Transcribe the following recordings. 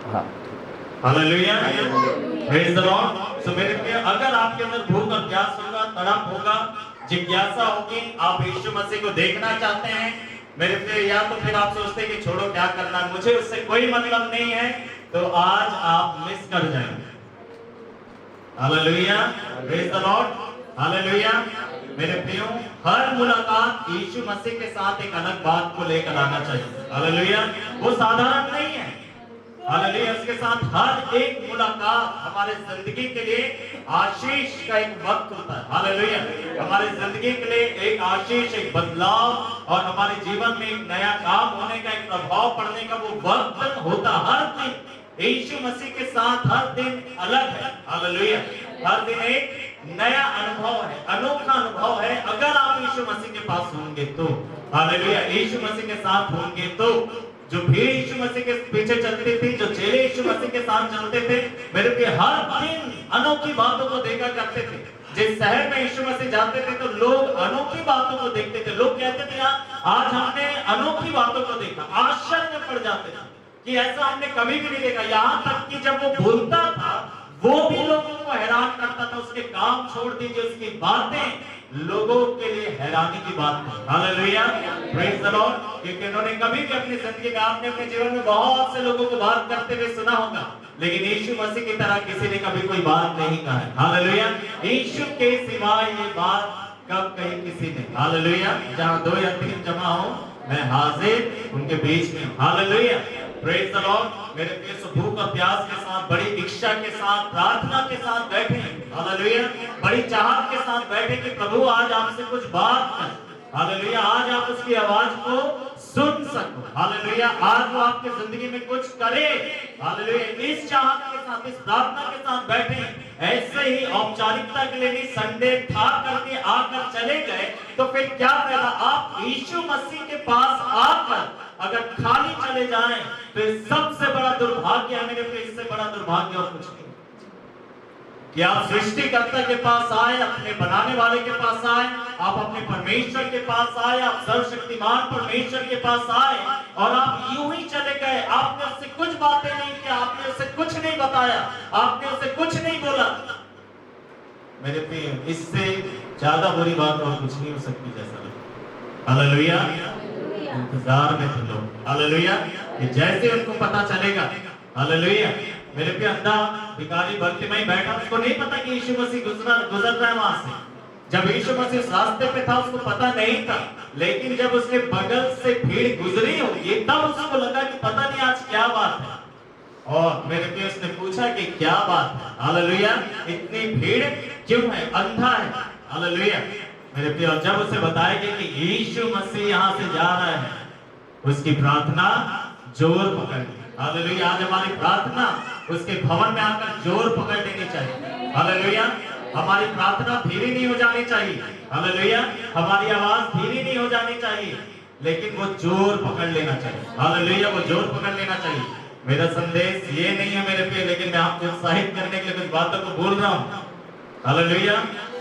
हाँ, hallelujah, praise the Lord. सो मेरे प्रिय, अगर आपके अंदर भूख और प्यास होगा, तड़प होगा, जिज्ञासा होगी, आप यीशु मसीह को देखना चाहते हैं मेरे प्रिय, या तो फिर आप सोचते हैं कि छोड़ो क्या करना है, मुझे उससे कोई मतलब नहीं है, तो आज आप मिस कर जाएंगे। Hallelujah, praise the Lord, hallelujah. मेरे प्रियो, हर मुलाकात यीशु मसीह के साथ एक अलग बात को लेकर आना चाहिए। हालेलुया, वो साधारण नहीं है। हालेलुया, उसके साथ हर एक मुलाकात हमारे जिंदगी के लिए आशीष का एक वक्त होता है। हालेलुया, हमारे जिंदगी के लिए एक आशीष, एक बदलाव और हमारे जीवन में एक नया काम होने का, एक प्रभाव पड़ने का वो वक्त होता। हर दिन यीशु मसीह के साथ हर दिन अलग है। हालेलुया, हर दिन एक नया अनुभव है, अनोखा अनुभव है, अगर आप यीशु मसीह के पास होंगे तो। हालेलुया, यीशु मसीह के साथ होंगे तो। जो भीड़ यीशु मसीह के पीछे चलती थी, जो चेले यीशु मसीह के साथ चलते थे, मेरे प्रिय, हर दिन अनोखी बातों को देखा करते थे। जिस शहर में यीशु मसीह जाते थे तो लोग अनोखी बातों को देखते थे। लोग कहते थे यार आज हमने अनोखी बातों को देखा, आश्चर्य में पड़ जाते थे कि ऐसा हमने कभी भी नहीं देखा। यहाँ तक कि जब वो बोलता था वो भी लोगों को हैरान करता था। उसके काम छोड़ दीजिए, उसकी बातें लोगों के लिए हैरानी की बात थी। Hallelujah, praise the Lord. क्योंकि उन्होंने कभी भी अपनी जिंदगी में, आपने अपने जीवन में बहुत से लोगों को बात करते हुए सुना होगा, लेकिन यीशु मसीह की तरह किसी ने कभी कोई बात नहीं कहा है। हालेलुया, यीशु के सिवाय ये बात कब कही किसी ने। हालेलुया, जहां दो या तीन जमा हो मैं हाजिर उनके बीच में। Hallelujah, praise the Lord. मेरे प्रिय, भूख और प्यास के साथ, बड़ी इच्छा के साथ, प्रार्थना के साथ बैठे। हालेलुया, बड़ी चाहत के साथ बैठे कि प्रभु आज आपसे कुछ बात कर। हालेलुया, आज आप उसकी आवाज को सुन सको। हालेलुया, आज वो आपकी जिंदगी में कुछ करे। हालेलुया, इस चाहत के साथ, इस प्रार्थना के साथ बैठे। ऐसे ही औपचारिकता के लिए नहीं, संडे था करके आकर चले गए तो फिर क्या फायदा। आप यीशु मसीह के पास आकर अगर खाली चले जाएं तो सबसे बड़ा दुर्भाग्य है मेरे प्रिय, इससे बड़ा दुर्भाग्य और कुछ नहीं। कि आप सृष्टिकर्ता के पास आए, अपने बनाने वाले के पास आए, आप अपने परमेश्वर के पास आए, आप सर्वशक्तिमान परमेश्वर के पास आए और आप यूं ही चले गए। आपने उससे कुछ बातें नहीं की, आपने उससे कुछ नहीं बताया, आपने उससे कुछ नहीं बोला। मेरे प्रिय, इससे ज्यादा बुरी बात और कुछ नहीं हो सकती जैसा लगता। हालेलुया, इंतजार में थे लोग। हालेलुया, कि जैसे उनको पता चलेगा। हालेलुया, मेरे पे अंधा भिखारी बर्तिमाई बैठा, उसको नहीं पता कि यीशु मसीह गुजर रहा है वहां से। जब यीशु मसीह उस रास्ते पे था उसको पता नहीं था, लेकिन जब उसके बगल से भीड़ गुजरी होगी तब उसको लगा कि पता नहीं आज क्या बात है। और मेरे पे उसने पूछा कि क्या बात है। हालेलुया, इतनी भीड़ क्यों है, अंधा है। हालेलुया, मेरे प्रिय, और जब उसे बताया गया कि यीशु मसीह यहाँ से जा रहा है, उसकी प्रार्थना जोर पकड़ ली। हालेलुया, आज हमारी प्रार्थना उसके भवन में आकर जोर पकड़ लेनी चाहिए। हालेलुया, हमारी प्रार्थना धीरे नहीं हो जानी चाहिए। हालेलुया, हमारी आवाज धीरे नहीं हो जानी चाहिए, लेकिन वो जोर पकड़ लेना चाहिए। हालेलुया, वो जोर पकड़ लेना चाहिए। मेरा संदेश ये नहीं है मेरे प्रिय, लेकिन मैं आपको उत्साहित करने के लिए कुछ बातों को बोल रहा हूँ। हालेलुया,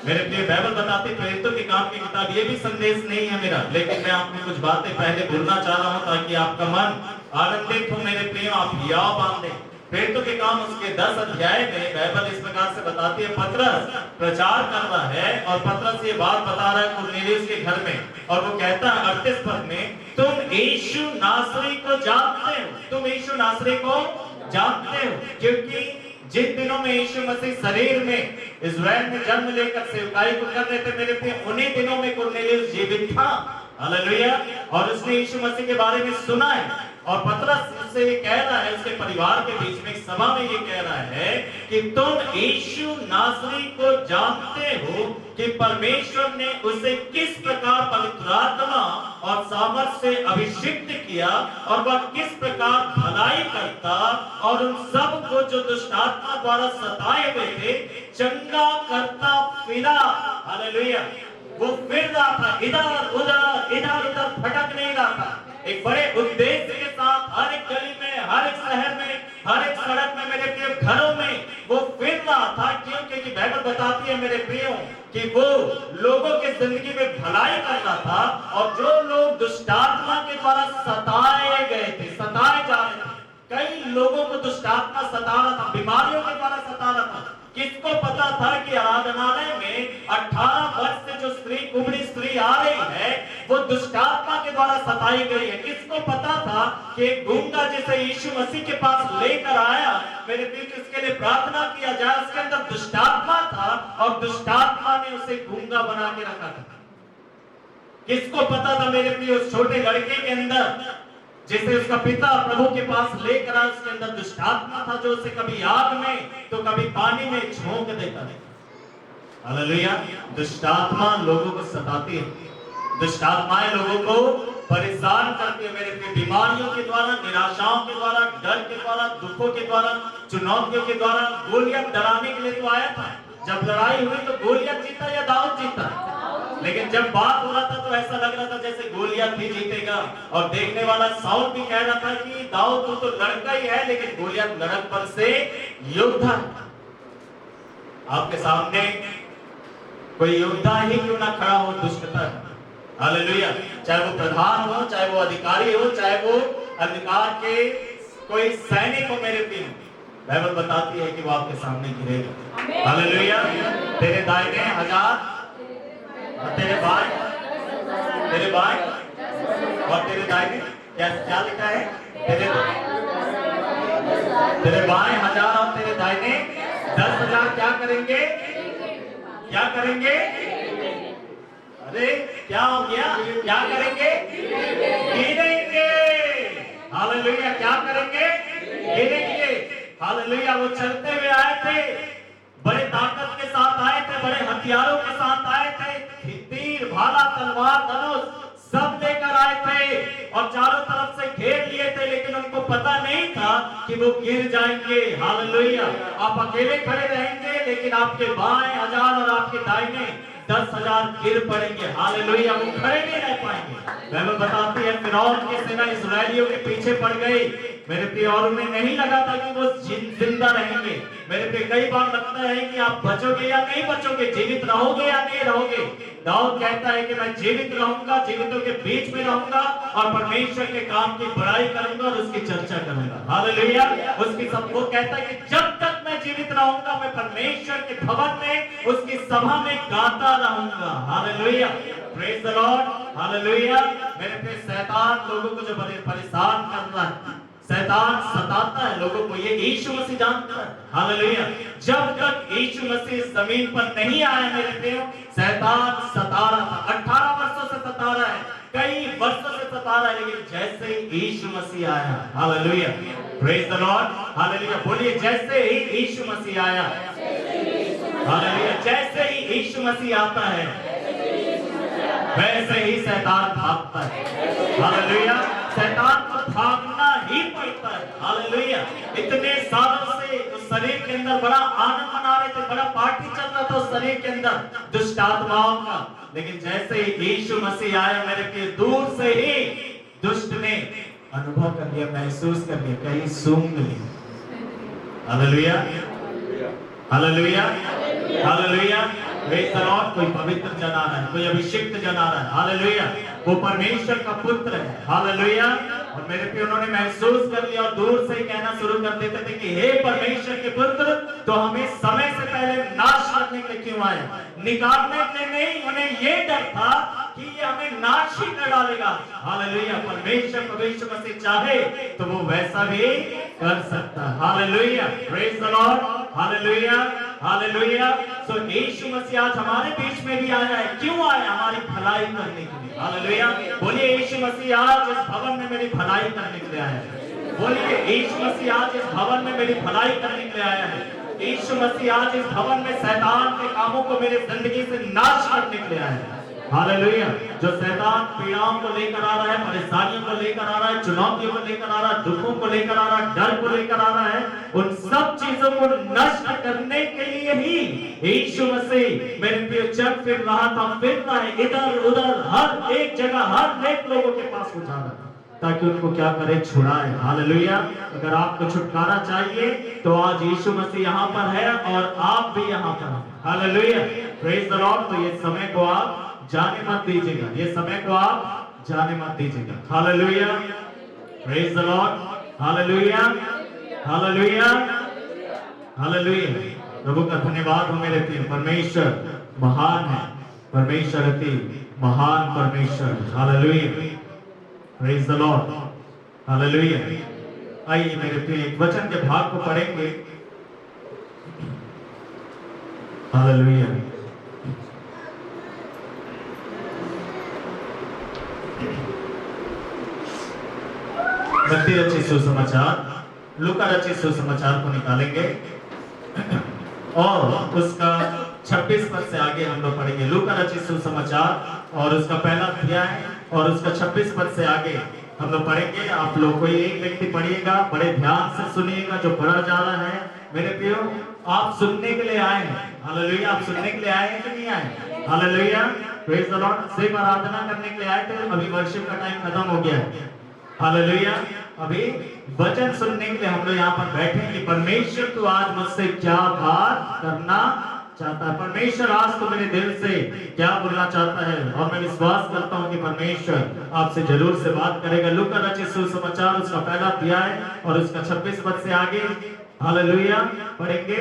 मेरे प्रिय, बाइबल बताती प्रेरितों के काम की किताब, ये भी संदेश नहीं है मेरा, लेकिन मैं आपको कुछ बातें पहले बोलना चाह रहा हूं ताकि आपका मन आनंदित हो। मेरे प्रिय, आप याद बांधे प्रेरितों के काम उसके 10 अध्याय में बाइबल इस प्रकार से बताती है। पतरस प्रचार कर रहा है और पतरस ये बात बता रहा है कुरनेलियुस के घर में, और वो कहता है 38 पद में, तुम यीशु नासरी को जानते हो, तुम यीशु नासरी को जानते हो। क्योंकि जिन दिनों में यीशु मसीह शरीर में इज़राइल में जन्म लेकर सेवकाई को कर रहे थे, मेरे प्रिय, उन्हीं दिनों में कुरनेलियुस जीवित था। हालेलुया, और उसने यीशु मसीह के बारे में सुना है। और पतरस उससे ये कह रहा है, उसके परिवार के बीच में सभा में ये कह रहा है कि तुम यीशु नासरी को जानते हो कि परमेश्वर ने उसे किस प्रकार पवित्र आत्मा और सामर्थ से अभिषिक्त किया, और वह किस प्रकार भलाई करता और उन सब को जो दुष्ट आत्मा द्वारा सताए हुए थे चंगा करता फिरा। हालेलुया, वो फिर रहा था, इधर उधर भटक नहीं रहा था। एक बड़े उद्देश्य के साथ हर एक गली में, हर एक शहर में, हर एक सड़क में, मेरे प्रिय, घरों में वो फिर रहा था। क्यों? क्योंकि बाइबल बताती है मेरे प्रियो कि वो लोगों के जिंदगी में भलाई कर रहा था, और जो लोग दुष्टात्मा के द्वारा सताए गए थे, सताए जा रहे थे, कई लोगों को दुष्ट आत्मा सता रहा था, बीमारियों के द्वारा सता रहा था। किसको पता था कि आराधनालय में 18 वर्ष से जो स्त्री, कुबड़ी स्त्री आ रही है, वो दुष्ट आत्मा के द्वारा सताई गई है? किसको पता था कि गूंगा जिसे यीशु मसीह के पास लेकर आया, मेरे बीच उसके लिए प्रार्थना किया जाए, उसके अंदर दुष्ट आत्मा था और दुष्ट आत्मा ने उसे गूंगा बना के रखा था? किसको पता था मेरे प्रिय उस छोटे लड़के के अंदर जिसे उसका पिता प्रभु के पास लेकर आया, उसके अंदर दुष्ट आत्मा था जो उसे कभी आग में तो कभी पानी में झोंक देता है। हालेलुया। दुष्ट आत्मा लोगों को सताती है, दुष्ट आत्माएं लोगों को परेशान करती है मेरे प्रिय, बीमारियों के द्वारा, निराशाओं के द्वारा, डर के द्वारा, दुखों के द्वारा, चुनौतियों के द्वारा। गोलियत डराने के लिए तो आया था, जब लड़ाई हुई तो गोलियत जीता या दाऊद जीता, लेकिन जब बात हो रहा था तो ऐसा लग रहा था जैसे गोलियत ही जीतेगा। और देखने वाला साउल भी कह रहा था कि दाऊद तो लड़का ही है, लेकिन गोलियत लड़कपन से योद्धा। आपके सामने कोई योद्धा ही क्यों ना खड़ा हो दुष्टता, हालेलुया, चाहे वो प्रधान हो, चाहे वो अधिकारी हो, चाहे वो अधिकार के कोई सैनिक हो, मेरे प्रिय, बाइबल बताती है कि वो आपके सामने गिरेगा। हालेलुया। तेरे दाहिने 1000 और तेरे बाएं और तेरे दाहिने, क्या लिखा है? तेरे बाएं 1000 और तेरे दाहिने 10,000 क्या करेंगे? क्या करेंगे? अरे क्या हो गया? क्या करेंगे? गिरेंगे। हालेलुया। क्या करेंगे? गिरेंगे। हालेलुया। वो चलते हुए आए थे, बड़े ताकत के साथ आए थे, बड़े हथियारों के साथ आए थे, तीर, भाला, तलवार, धनुष सब लेकर आए थे और चारों तरफ से घेर लिए थे, लेकिन उनको पता नहीं था कि वो गिर जाएंगे। हालेलुया। आप अकेले खड़े रहेंगे, लेकिन आपके बाएं 1000 और आपके दाहिने 10,000 गिर पड़ेंगे। हालेलुया। वो खड़े नहीं रह पाएंगे। बाइबल बताती है फिरौन की सेना इस्राएलियों के पीछे पड़ गई, मेरे प्रिय, और उन्हें नहीं लगा था कि वो जिंदा रहेंगे। मेरे प्रिय, कई बार लगता है कि आप बचोगे या नहीं बचोगे, जीवित रहोगे या नहीं रहोगे। दाऊद कहता है कि मैं जीवित रहूंगा, जीवितों के बीच में रहूंगा और परमेश्वर के काम की बड़ाई करूंगा और उसकी चर्चा करूंगा। हालेलुया। उसकी सबको कहता है कि जब तक मैं जीवित रहूंगा, मैं परमेश्वर के भवन में, उसकी सभा में गाता रहूंगा। Hallelujah. Praise the Lord. Hallelujah. मेरे प्रिय, शैतान लोगों को जो परेशान कर रहा है, शैतान सताता है लोगों को, ये यीशु मसीह जानता है। हालेलुया। जब तक यीशु मसीह जमीन पर नहीं आया मेरे प्रिय, शैतान सता रहा था, 18 वर्षों से सता रहा है, कई वर्षों से सता रहा है, लेकिन जैसे ही यीशु मसीह आया, hallelujah, praise the Lord, hallelujah, बोलिए, जैसे ही यीशु मसीह आया, हालेलुया, जैसे ही यीशु मसीह आता है, वैसे ही शैतान भागता है। हालेलुया। शैतान को भागना ही पड़ता है। हालेलुया। इतने सालों से उस शरीर के अंदर बड़ा आनंद मना रहे थे, बड़ा पार्टी चल रहा था उस शरीर के अंदर दुष्ट आत्माओं का, लेकिन जैसे ही यीशु मसीह आया मेरे के, दूर से ही दुष्ट ने अनुभव कर लिया, महसूस कर लिया, कहीं सूंघ लिया। Hallelujah. Hallelujah. Hallelujah. Praise the Lord. कोई पवित्र जन आ रहा है, कोई अभिषिक्त जन आ रहा है। हालेलुया। वो परमेश्वर का पुत्र है। हालेलुया। और मेरे पे उन्होंने महसूस कर लिया और दूर से ही कहना शुरू कर देते थे कि हे परमेश्वर के पुत्र, तो हमें समय से पहले नाश करने के लिए क्यों आए? निकालने के लिए नहीं, उन्हें ये डर था कि ये हमें नाश ही कर डालेगा। हालेलुया। परमेश्वर परमेश्वर मसीह चाहे तो वो वैसा भी कर सकता है। Hallelujah. Praise the Lord. Hallelujah. Hallelujah. So Yeshu Masih आज हमारे बीच में भी आया है। क्यों आया? हमारी भलाई करने के लिए। हालेलुया। बोलिए, यीशु मसीह आज इस भवन में मेरी भलाई करने के लिए आया है। बोलिए, यीशु मसीह आज इस भवन में मेरी भलाई करने के लिए आया है। यीशु मसीह आज इस भवन में शैतान के कामों को मेरी जिंदगी से नाश करने के लिए आया है। हालेलुया। जो शैतान पीड़ाओं को लेकर आ रहा है, परेशानियों को लेकर आ रहा है, चुनौतियों को लेकर आ रहा है, दुखों को लेकर आ रहा है, डर को लेकर आ रहा है, उन सब चीजों को नष्ट करने के लिए ही यीशु मसीह मेरे प्रिय चल फिर रहा था, फिर रहा है इधर उधर, हर एक जगह, हर एक लोगों के पास पहुंचा रहा था ताकि उनको क्या करे? छुड़ाए। हालेलुया। अगर आपको छुटकारा चाहिए तो आज यीशु मसीह यहाँ पर है और आप भी यहाँ पर हैं। हालेलुया। Praise the Lord. तो ये समय को आप जाने मत दीजिएगा, ये समय को आप जाने मत दीजिएगा। Hallelujah. Praise the Lord. Hallelujah, hallelujah, hallelujah. प्रभु का धन्यवाद हो मेरे प्रिय। परमेश्वर महान है, परमेश्वर अति महान परमेश्वर। Hallelujah, praise the Lord, hallelujah. आइए मेरे प्रिय एक वचन के भाग को पढ़ेंगे। हालेलुया। मत्ती रचित सुसमाचार, लूका रचित सुसमाचार को निकालेंगे और उसका 26 पद से आगे हम लोग पढ़ेंगे। लूका रचित सुसमाचार और उसका पहला अध्याय और उसका 26 पद से आगे हम लोग पढ़ेंगे। आप लोग कोई एक व्यक्ति पढ़िएगा, बड़े ध्यान से सुनिएगा जो पढ़ा जा रहा है। मेरे प्रियो, आप सुनने के लिए आए हैं। हालेलुया, आप सुनने के लिए आए हैं कि नहीं आए? Hallelujah, praise the Lord. सिर्फ आराधना करने के लिए आए थे, अभी वर्शिप का टाइम खत्म हो गया है। हालेलुया, अभी वचन सुनने के लिए हम लोग यहाँ पर बैठे हैं कि परमेश्वर तो आज मुझसे क्या बात करना चाहता है। परमेश्वर आज तो मेरे दिल से क्या बोलना चाहता है और मैं विश्वास करता हूँ कि परमेश्वर आपसे जरूर से बात करेगा। लूका रचित सुसमाचार उसका पहला अध्याय और उसका 26 पद से आगे हालेलुया पढ़ेंगे।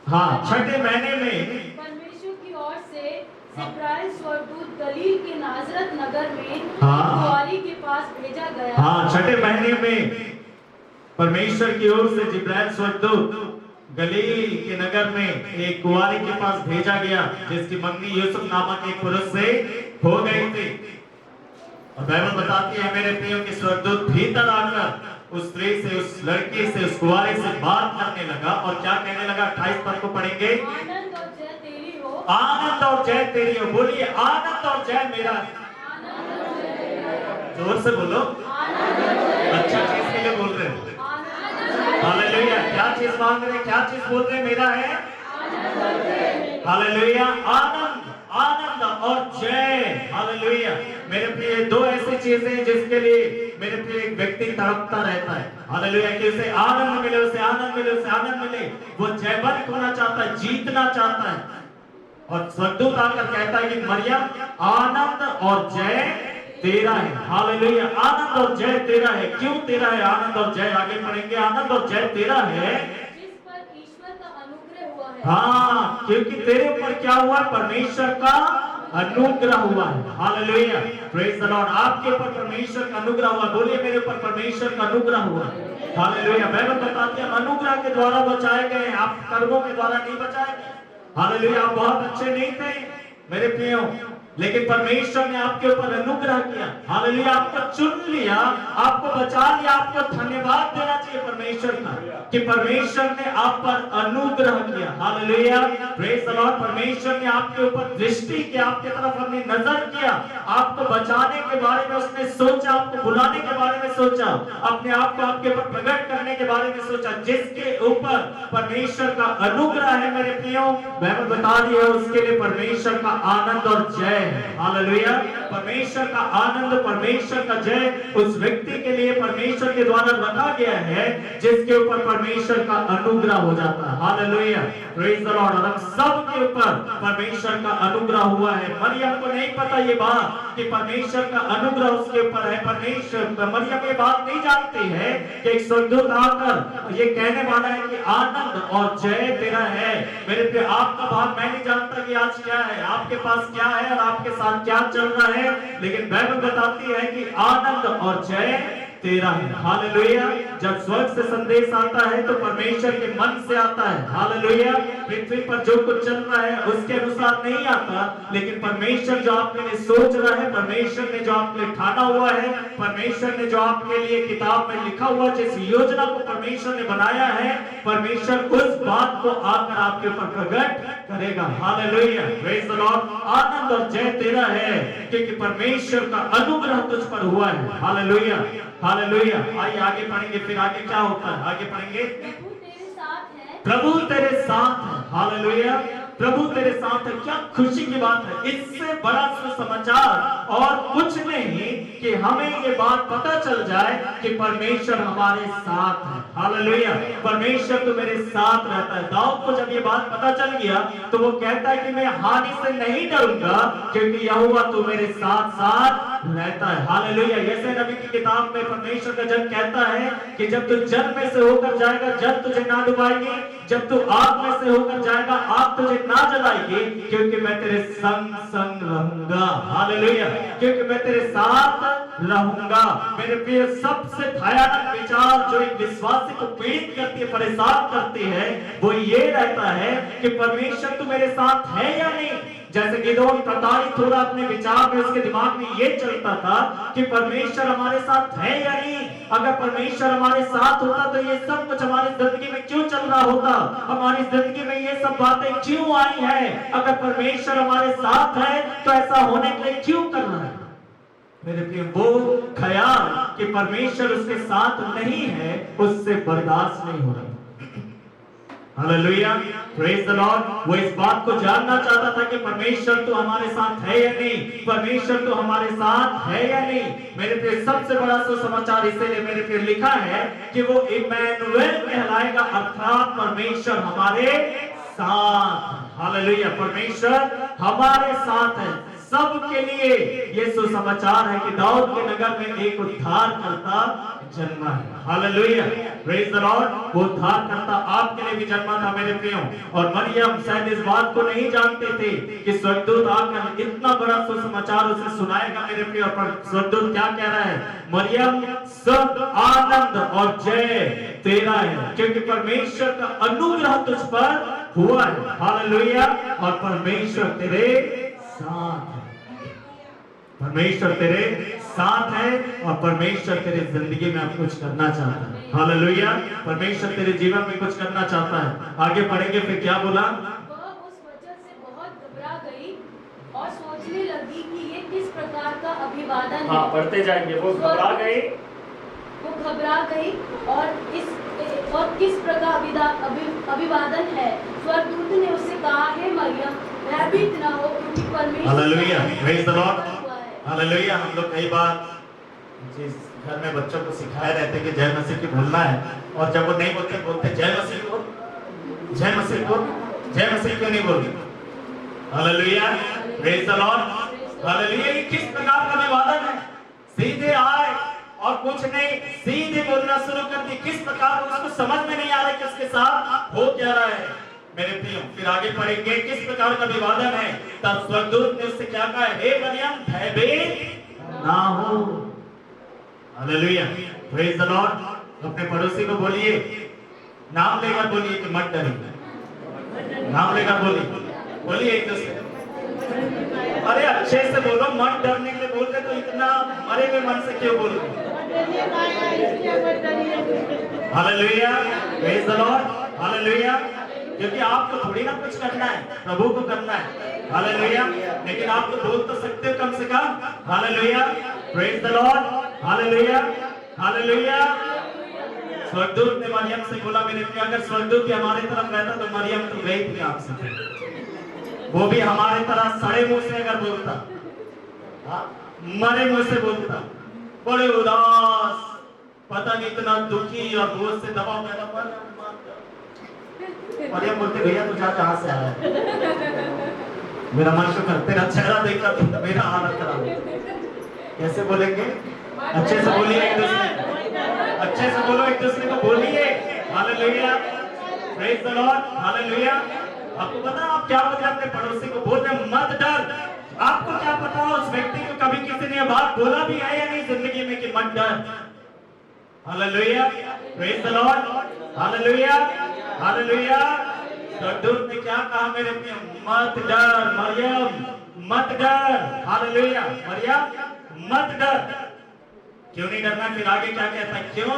हाँ, छठे महीने में परमेश्वर की ओर से जिब्राइल स्वर्गदूत गलील के नाजरत नगर में कुंवारी के पास भेजा गया। हाँ, छठे महीने में परमेश्वर की ओर से जिब्राइल स्वर्गदूत गलील के नगर में एक कुंवारी के पास भेजा गया जिसकी मंगनी यूसुफ नामक एक पुरुष से हो गई थी। और बाइबल बताती है मेरे प्रियो की स्वर्गदूत भीतर आकर उस स्त्री से, उस लड़की से, उस कुंवारी से बात करने लगा और क्या कहने लगा? 28 पद को पढ़ेंगे। आनंद और जय तेरी हो, आनंद और जय तेरी हो। बोलिए, आनंद और जय मेरा है। जोर से बोलो। अच्छा चीज के लिए बोल रहे हैं। हालेलुया, क्या चीज मांग रहे हैं? क्या चीज बोल रहे हैं? मेरा है हालेलुया, आनंद, आनंद और जय। हालेलुया, मेरे प्रिय दो ऐसी चीजें जिसके लिए मेरे प्रिय एक व्यक्ति तड़पता रहता है। हालेलुया, कि उसे आनंद मिले, उसे आनंद मिले, उसे आनंद मिले। वो जयवंत होना चाहता है, जीतना चाहता है। और स्वर्गदूत आकर कहता है कि मरियम, आनंद और जय तेरा है। हालेलुया, आनंद और जय तेरा है। क्यों तेरा है आनंद और जय? आगे पढ़ेंगे। आनंद और जय तेरा है जिस पर ईश्वर का अनुग्रह हुआ है। हाँ, क्योंकि तेरे ऊपर क्या हुआ? परमेश्वर का अनुग्रह हुआ है। Hallelujah, praise the Lord. आपके ऊपर परमेश्वर का अनुग्रह हुआ। बोलिए, मेरे ऊपर परमेश्वर का अनुग्रह हुआ। हालेलुया, बाइबल बताती है हम अनुग्रह के द्वारा बचाए गए, आप कर्मों के द्वारा नहीं बचाए गए। हालेलुया, आप बहुत अच्छे नहीं थे मेरे प्रियो, लेकिन परमेश्वर ने आपके ऊपर अनुग्रह किया। हालेलुया, आपको चुन लिया, आपको बचा लिया। आपको धन्यवाद देना चाहिए परमेश्वर का कि परमेश्वर ने आप पर अनुग्रह किया। Hallelujah, praise the Lord. परमेश्वर ने आपके ऊपर दृष्टि की, आपके तरफ अपनी नजर किया, आपको बचाने के बारे में उसने सोचा, आपको बुलाने के बारे में सोचा, अपने आप को आपके ऊपर प्रकट करने के बारे में सोचा। जिसके ऊपर परमेश्वर का अनुग्रह है मेरे प्रियो, बाइबल बता रही है उसके लिए परमेश्वर का आनंद और जय। हालेलुया, परमेश्वर का आनंद, परमेश्वर का जय उस व्यक्ति के लिए परमेश्वर के द्वारा रखा गया है जिसके ऊपर परमेश्वर का अनुग्रह हो जाता है। Hallelujah, praise the Lord. और हम सब के ऊपर परमेश्वर का अनुग्रह हुआ है। मरियम को नहीं पता ये बात कि परमेश्वर का अनुग्रह उसके ऊपर है। परमेश्वर, मरियम ये बात नहीं जानती है कि एक स्वर्गदूत आकर ये कहने वाला है कि आनंद और जय तेरा है। मेरे पे आपका भाग मैं नहीं जानता कि आज क्या है, आपके पास क्या है और आपके साथ क्या चल रहा है, लेकिन बाइबल बताती है कि आनंद और जय तेरा है। हालेलुया, जब स्वर्ग से संदेश आता है तो परमेश्वर के मन से आता है। हालेलुया, पृथ्वी पर जो कुछ चल रहा है उसके अनुसार नहीं आता, लेकिन परमेश्वर जो आपके लिए सोच रहा है, परमेश्वर ने जो आपके लिए ठाना हुआ है, परमेश्वर ने जो आपके लिए किताब में लिखा हुआ, जिस योजना को परमेश्वर ने बनाया है, परमेश्वर उस बात को आकर आपके ऊपर प्रकट करेगा। Hallelujah, praise the Lord. आनंद और जय तेरा है क्योंकि परमेश्वर का अनुग्रह तुझ पर हुआ है। Hallelujah, hallelujah. आइए आगे पढ़ेंगे, फिर आगे क्या होता है आगे पढ़ेंगे। प्रभु तेरे साथ है। प्रभु तेरे साथ है। हालेलुया, प्रभु तेरे साथ है। क्या खुशी की बात है, इससे बड़ा सुसमाचार और कुछ नहीं कि हमें ये बात पता चल जाए कि परमेश्वर हमारे साथ है। हालेलुया, परमेश्वर तो मेरे साथ रहता है। दाऊद को जब ये बात पता चल गया तो वो कहता है कि मैं हानि से नहीं डरूंगा क्योंकि यहोवा तो मेरे साथ साथ रहता है। हालेलुया। यशायाह नबी की किताब में परमेश्वर का जन कहता है कि जब तू जल में से होकर जाएगा जल तुझे ना डुबाएगी, जब तू आग में से होकर जाएगा आग तुझे ना जलाएगी, क्योंकि मैं तेरे संग संग रहूंगा। हालेलुया। क्योंकि मैं तेरे साथ रहूंगा। मेरे प्रिय, सबसे भयानक विचार जो एक विश्वासी को पीड़ित करती है, परेशान करती है, वो ये रहता है कि परमेश्वर तू मेरे साथ है या नहीं। जैसे गिदोन प्रताड़ित हो रहा अपने विचार में, उसके दिमाग में ये चलता था कि परमेश्वर हमारे साथ है या नहीं। अगर परमेश्वर हमारे साथ होता तो ये सब कुछ हमारी जिंदगी में क्यों चल रहा होता, हमारी जिंदगी में ये सब बातें क्यों आई हैं। अगर परमेश्वर हमारे साथ है तो ऐसा होने के लिए क्यों कर रहा है। मेरे प्रिय, वो ख्याल कि परमेश्वर उसके साथ नहीं है उससे बर्दाश्त नहीं हो रहा। Hallelujah, praise the lord. वो इस बात को जानना चाहता था कि परमेश्वर तो हमारे साथ है या नहीं, परमेश्वर तो हमारे साथ है या नहीं। मेरे प्रिय, सबसे बड़ा सुसमाचार इसीलिए मेरे प्रिय लिखा है कि वो इम्मानुएल कहलाएगा, अर्थात परमेश्वर हमारे साथ। हालेलुया, परमेश्वर हमारे साथ है। सबके लिए ये सुसमाचार है कि दाऊद के नगर में एक उद्धारकर्ता जन्मा है। Hallelujah, praise the lord. वो उद्धारकर्ता आपके लिए भी जन्मा था मेरे प्रियो। और मरियम शायद इस बात को नहीं जानते थे कि स्वर्गदूत आकर इतना बड़ा सुसमाचार उसे सुनाएगा मेरे प्रियो। पर स्वर्गदूत क्या कह रहा है, मरियम सब आनंद और जय तेरा है, क्योंकि परमेश्वर का अनुग्रह तुझ पर हुआ है। हालेलुया। और परमेश्वर तेरे साथ है, परमेश्वर तेरे साथ है और परमेश्वर तेरे जिंदगी में आप कुछ करना चाहता है। हालेलुया, परमेश्वर तेरे जीवन में कुछ करना चाहता है। आगे पढ़ेंगे, फिर क्या बोला, वह उस वचन से बहुत घबरा गई और सोचने लगी कि ये किस प्रकार का अभिवादन है। हाँ, पढ़ते जाएंगे। वो घबरा गई और किस प्रकार अभिवादन है। स्वर्गदूत ने उससे कहा, हे मरियम, भयभीत न हो, क्योंकि परमेश्वर hallelujah, praise the Lord. Hallelujah. हम लोग कई बार जिस घर में बच्चों को सिखाए रहते कि जय मसीह की बोलना है, और जब वो नहीं बोलते बोलते जय मसीह को, जय मसीह को, जय मसीह क्यों नहीं बोलते। Hallelujah, praise the Lord. Hallelujah. ये किस प्रकार का अभिवादन है, सीधे आए और कुछ नहीं, सीधे बोलना शुरू कर दी। किस प्रकार, उसको समझ में नहीं आ रहा कि उसके साथ हो क्या रहा है मेरे प्रियो। फिर आगे पढ़ेंगे किस प्रकार का अभिवादन है। तब स्वर्गदूत ने उससे क्या कहा, हे मरियम, भयभीत ना हो। Hallelujah, praise the Lord. अपने पड़ोसी को बोलिए, नाम लेकर बोलिए कि मत डरिए। नाम लेकर बोलिए एक दूसरे। अरे अच्छे से बोलो, मत डरने के लिए बोल रहे तो इतना मरे हुए मन से क्यों बोल रहे। Hallelujah, praise the Lord. Hallelujah. क्योंकि आपको थोड़ी ना कुछ करना है, प्रभु को करना है। हालेलुया। लेकिन आप तो बोल तो सकते हो कम से कम। Hallelujah, praise the Lord. Hallelujah, hallelujah. स्वर्गदूत ने मरियम से बोला, मेरे प्रिय, अगर स्वर्गदूत भी हमारे तरफ रहता तो मरियम तो गई थी आपसे, वो भी हमारे तरह सड़े मुंह से अगर बोलता, मरे मुंह से बोलता, बड़े उदास, पता नहीं इतना दुखी और बोझ से दबा पैदा। मरियम बोलते, भैया तू जहाँ से आया है, मेरा मन तो कर, तेरा चेहरा देखकर तो मेरा हालत खराब है। कैसे बोलेंगे, अच्छे से बोलिए एक दूसरे, अच्छे से बोलो एक दूसरे को, बोलिए। Hallelujah, praise the Lord. Hallelujah. आपको पता आप क्या बोल रहे, अपने पड़ोसी को बोल रहे मत डर। आपको क्या पता उस व्यक्ति को कभी किसी ने बात बोला भी है या नहीं जिंदगी में कि मत डर। Hallelujah, praise the Lord. Hallelujah, hallelujah. स्वर्गदूत ने क्या कहा मेरे प्रिय, मत डर मरियम, मत डर। हालेलुया, मरियम मत डर। क्यों नहीं डरना, फिर आगे क्या कहता है, क्यों,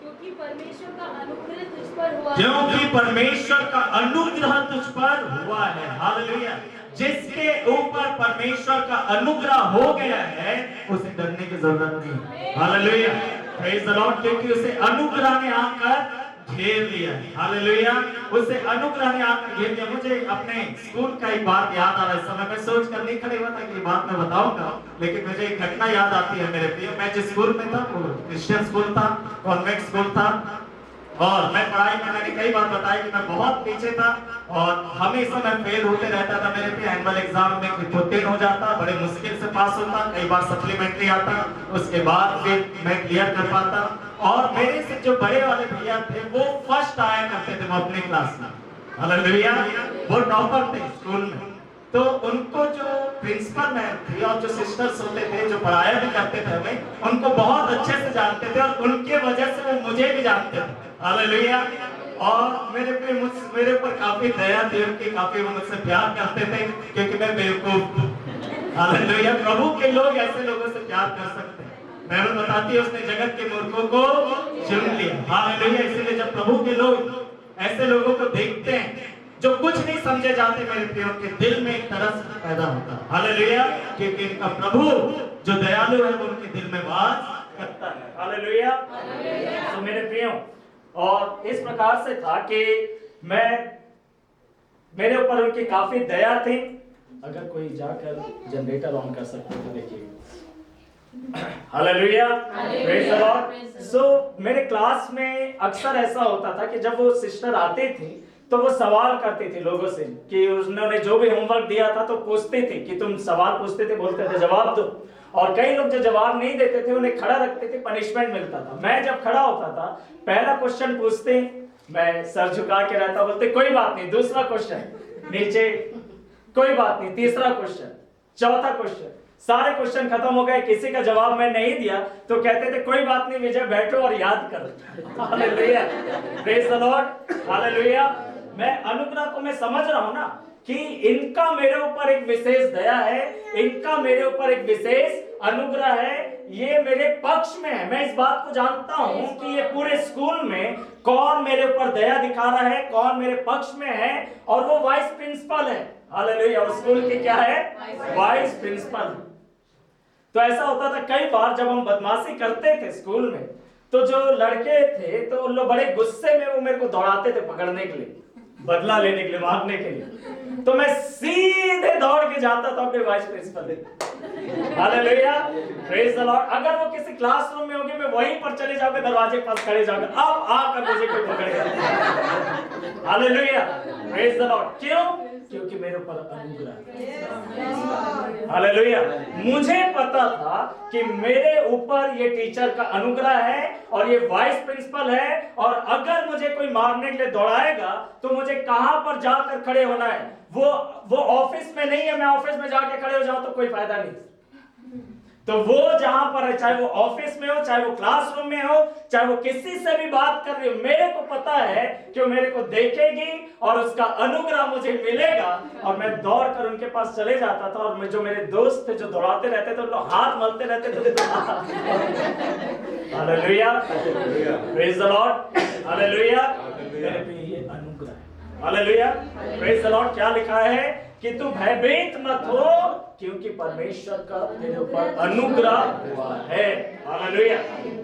क्योंकि परमेश्वर का अनुग्रह तुझ पर हुआ, क्योंकि परमेश्वर का अनुग्रह तुझ पर हुआ है। हालेलुया। जिसके ऊपर परमेश्वर का अनुग्रह हो गया है उसे डरने की जरूरत नहीं। Hallelujah, praise the Lord. क्योंकि उसे अनुग्रह ने आकर घेर लिया। हालेलुया, उसे अनुग्रह ने आकर घेर लिया। मुझे अपने स्कूल का एक बात याद आ रहा है। इस समय मैं सोच कर नहीं खड़े हुआ था कि ये बात मैं बताऊंगा, लेकिन मुझे एक घटना याद आती है मेरे प्रिय। मैं जिस स्कूल में था वो क्रिश्चियन स्कूल था, कॉन्वेंट स्कूल था। और मैं पढ़ाई में मैंने कई बार बताया कि मैं बहुत पीछे था और हमेशा मैं फेल होते रहता था। मेरे पे एनुअल एग्जाम में उत्तीर्ण हो जाता, बड़े मुश्किल से पास होता, कई बार सप्लीमेंट्री आता, उसके बाद फिर मैं क्लियर कर पाता। और मेरे से जो बड़े वाले भैया थे वो फर्स्ट आया करते थे वो अपने क्लास में, हालेलुया, वो टॉपर थे स्कूल में। तो उनको जो प्रिंसिपल मैम थी और जो सिस्टर्स होते थे जो पढ़ाया भी करते थे हमें, उनको बहुत अच्छे से जानते थे और उनके वजह से वो मुझे भी जानते थे, हालेलुया। और मेरे ऊपर काफी दया थी उनकी, काफी वो मुझसे प्यार करते थे क्योंकि मैं बेवकूफ, हालेलुया। प्रभु के लोग ऐसे लोगों से प्यार कर सकते हैं। बाइबल बताती है उसने जगत के मूर्खों को चुन लिया, हालेलुया। इसलिए जब प्रभु के लोग ऐसे लोगों को देखते हैं जो कुछ नहीं समझे जाते, मेरे प्रियो के दिल में एक तरस पैदा होता है, हालेलुया, क्योंकि इनका प्रभु जो दयालु है वो उनके दिल में वास करता है, हालेलुया। तो मेरे प्रियो, और इस प्रकार से था कि मेरे ऊपर उनकी काफी दया थी। अगर कोई जाकर जनरेटर ऑन कर सकते तो देखिए, हालेलुया, प्रेज द लॉर्ड। सो मेरे क्लास में अक्सर ऐसा होता था कि जब वो सिस्टर आती थी तो वो सवाल करती थी लोगों से कि उन्होंने जो भी होमवर्क दिया था तो पूछते थे कि तुम सवाल पूछते थे, बोलते थे जवाब दो। और कई लोग जो जवाब नहीं देते थे उन्हें खड़ा रखते थे, पनिशमेंट मिलता था। मैं जब खड़ा होता था पहला क्वेश्चन पूछते, मैं सर झुका के रहता, बोलते कोई बात नहीं, दूसरा क्वेश्चन नीचे, कोई बात नहीं, तीसरा क्वेश्चन, चौथा क्वेश्चन, सारे क्वेश्चन खत्म हो गए, किसी का जवाब मैं नहीं दिया तो कहते थे कोई बात नहीं विजय, बैठो और याद करो, hallelujah, praise the Lord, hallelujah. मैं अनुग्रह को मैं समझ रहा हूं ना कि इनका मेरे ऊपर एक विशेष दया है, इनका मेरे ऊपर एक विशेष अनुग्रह है, ये मेरे पक्ष में है। मैं इस बात को जानता हूं कि ये पूरे स्कूल में कौन मेरे ऊपर दया दिखा रहा है, कौन मेरे पक्ष में है, और वो वाइस प्रिंसिपल है, हालेलुया। और स्कूल के क्या है? Vice principal. तो ऐसा होता था कई बार जब हम बदमाशी करते थे स्कूल में, तो जो लड़के थे तो उन लोग बड़े गुस्से में वो मेरे को दौड़ाते थे पकड़ने के लिए, बदला लेने के लिए, मारने के लिए। तो मैं सीधे दौड़ के जाता था अपने vice principal, hallelujah, praise the lord. अगर वो किसी क्लासरूम में होंगे मैं वहीं पर चले जाऊंगा, दरवाजे पास खड़े जाऊंगा, अब आकर मुझे कोई पकड़ेगा, हालेलुया, प्रेज द लॉर्ड। क्यों? क्योंकि मेरे ऊपर अनुग्रह है, हालेलुया। मुझे पता था कि मेरे ऊपर ये टीचर का अनुग्रह है और ये वाइस प्रिंसिपल है, और अगर मुझे कोई मारने के लिए दौड़ाएगा तो मुझे कहां पर जाकर खड़े होना है। वो ऑफिस में नहीं है, मैं ऑफिस में जाके खड़े हो जाऊं तो कोई फायदा नहीं। तो वो जहां पर है, चाहे वो ऑफिस में हो, चाहे वो क्लासरूम में हो, चाहे वो किसी से भी बात कर रही हो, मेरे को पता है कि वो मेरे को देखेगी और उसका अनुग्रह मुझे मिलेगा। और मैं दौड़ कर उनके पास चले जाता था, और जो मेरे दोस्त थे जो दौड़ाते रहते थे, उन लोग हाथ मलते रहते थे, hallelujah, praise the Lord, hallelujah. मेरे पे ये अनुग्रह है, हालेलुया, प्रेज द लॉर्ड। क्या लिखा है कि तू भयभीत मत हो क्योंकि परमेश्वर का तेरे ऊपर अनुग्रह हुआ है, हालेलुया,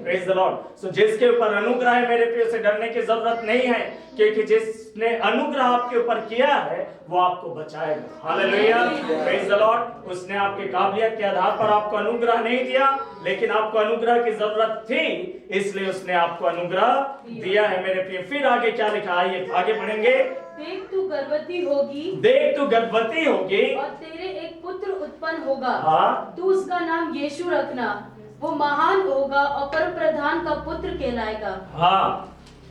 प्रेज द लॉर्ड। सो जिसके ऊपर अनुग्रह है मेरे प्रिय, से डरने की जरूरत नहीं है, क्योंकि जिसने अनुग्रह आपके ऊपर किया है वो आपको बचाएगा, हालेलुया, प्रेज द लॉर्ड। उसने आपके काबिलियत के आधार पर आपको अनुग्रह नहीं दिया, लेकिन आपको अनुग्रह की जरूरत थी, इसलिए उसने आपको अनुग्रह दिया है मेरे प्रिय। फिर आगे क्या लिखा है, ये आगे पढ़ेंगे। देख तू गर्भवती होगी, देख तू गर्भवती होगी, और तेरे एक पुत्र उत्पन्न होगा, हाँ, तू उसका नाम यीशु रखना, वो महान होगा और परम प्रधान का पुत्र कहलाएगा, हाँ।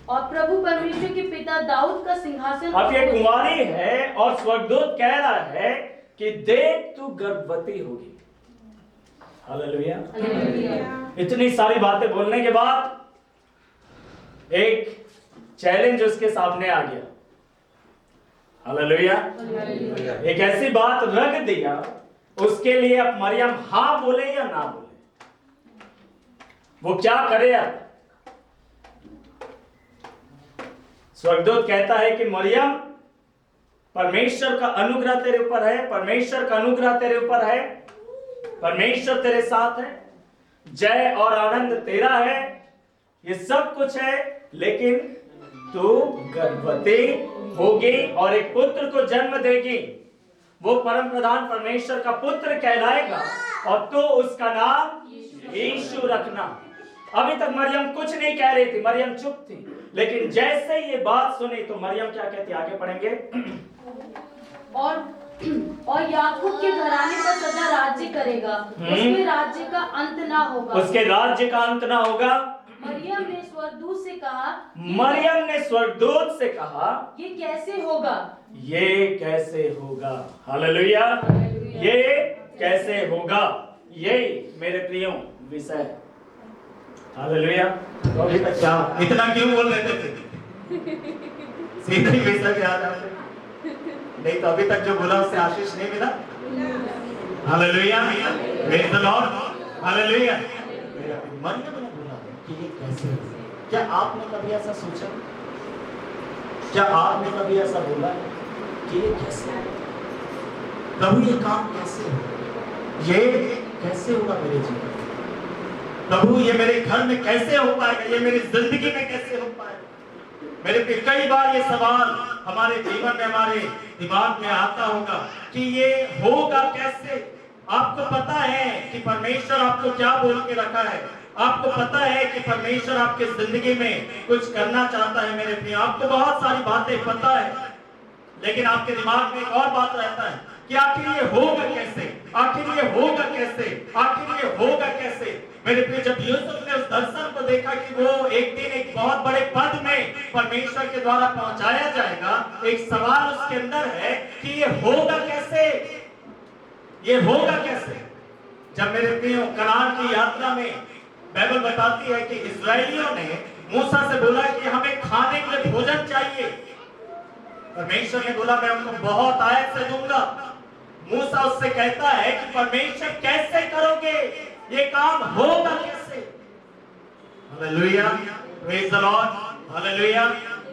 और प्रभु परमेश्वर के पिता दाऊद का सिंहासन। अब ये कुंवारी है और स्वर्गदूत कह रहा है कि देख तू गर्भवती होगी, हालेलुया। इतनी सारी बातें बोलने के बाद एक चैलेंज उसके सामने आ गया, हालेलुया। एक ऐसी बात रख दिया उसके लिए, अब मरियम हाँ बोले या ना बोले, वो क्या करे। अब स्वर्गदूत कहता है कि मरियम, परमेश्वर का अनुग्रह तेरे ऊपर है, परमेश्वर का अनुग्रह तेरे ऊपर है, परमेश्वर तेरे साथ है, जय और आनंद तेरा है, ये सब कुछ है, लेकिन तू गर्भवती होगी और एक पुत्र को जन्म देगी, वो परम प्रधान परमेश्वर का पुत्र कहलाएगा, और तो उसका नाम यीशु रखना, अभी तक मरियम कुछ नहीं कह रही थी, मरियम चुप थी, लेकिन जैसे ये बात सुनी तो मरियम क्या कहती, आगे पढ़ेंगे। और याकूब के घराने पर सदा राज्य करेगा, उसके राज्य का अंत ना होगा। उसके राज्य का अंत ना होगा। मरियम ने स्वर्गदूत से कहा, मरियम ने स्वर्गदूत से कहा, ये कैसे होगा? ये कैसे होगा? हालेलुया। ये कैसे होगा, यही मेरे प्रियो विषय है। हालेलुया। तो अभी तक क्या इतना क्यों बोल रहे थे? सीधे ही विषय पे आ जाते। नहीं तो अभी तक जो बोला उससे आशीष नहीं मिला। Hallelujah, praise the Lord, hallelujah. Mariam ने बोला कि ये कैसे होगा? क्या आपने कभी ऐसा सोचा? क्या आपने कभी ऐसा बोला कि ये कैसे होगा? प्रभु ये काम कैसे होगा? ये कैसे होगा मेरे जीवन में? प्रभु ये मेरे घर में कैसे हो पाएगा? ये मेरी जिंदगी में कैसे हो पाएगा? मेरे पे कई बार ये सवाल हमारे जीवन में, हमारे दिमाग में आता होगा कि ये होगा कैसे? आपको पता है कि परमेश्वर आपको क्या बोल के रखा है? आपको पता है कि परमेश्वर आपके जिंदगी में कुछ करना चाहता है मेरे प्रिय। आपको बहुत सारी बातें पता है, लेकिन आपके दिमाग में एक और बात रहता है कि आखिर ये होगा कैसे? आखिर ये होगा कैसे? आखिर ये होगा कैसे? मेरे प्रिय, जब यूसुफ ने उस दर्शन को देखा कि वो एक दिन एक बहुत बड़े पद में परमेश्वर के द्वारा पहुंचाया जाएगा, एक सवाल उसके अंदर है कि ये होगा कैसे? ये होगा कैसे? जब मेरे प्रिय कनान की यात्रा में बाइबल बताती है कि इस्राएलियों ने मूसा से बोला कि हमें खाने के लिए भोजन चाहिए। परमेश्वर ने बोला मैं उनको बहुत आयत से दूंगा। मूसा उससे कहता है कि परमेश्वर कैसे करोगे? ये काम होगा कैसे? Hallelujah, praise the Lord, hallelujah.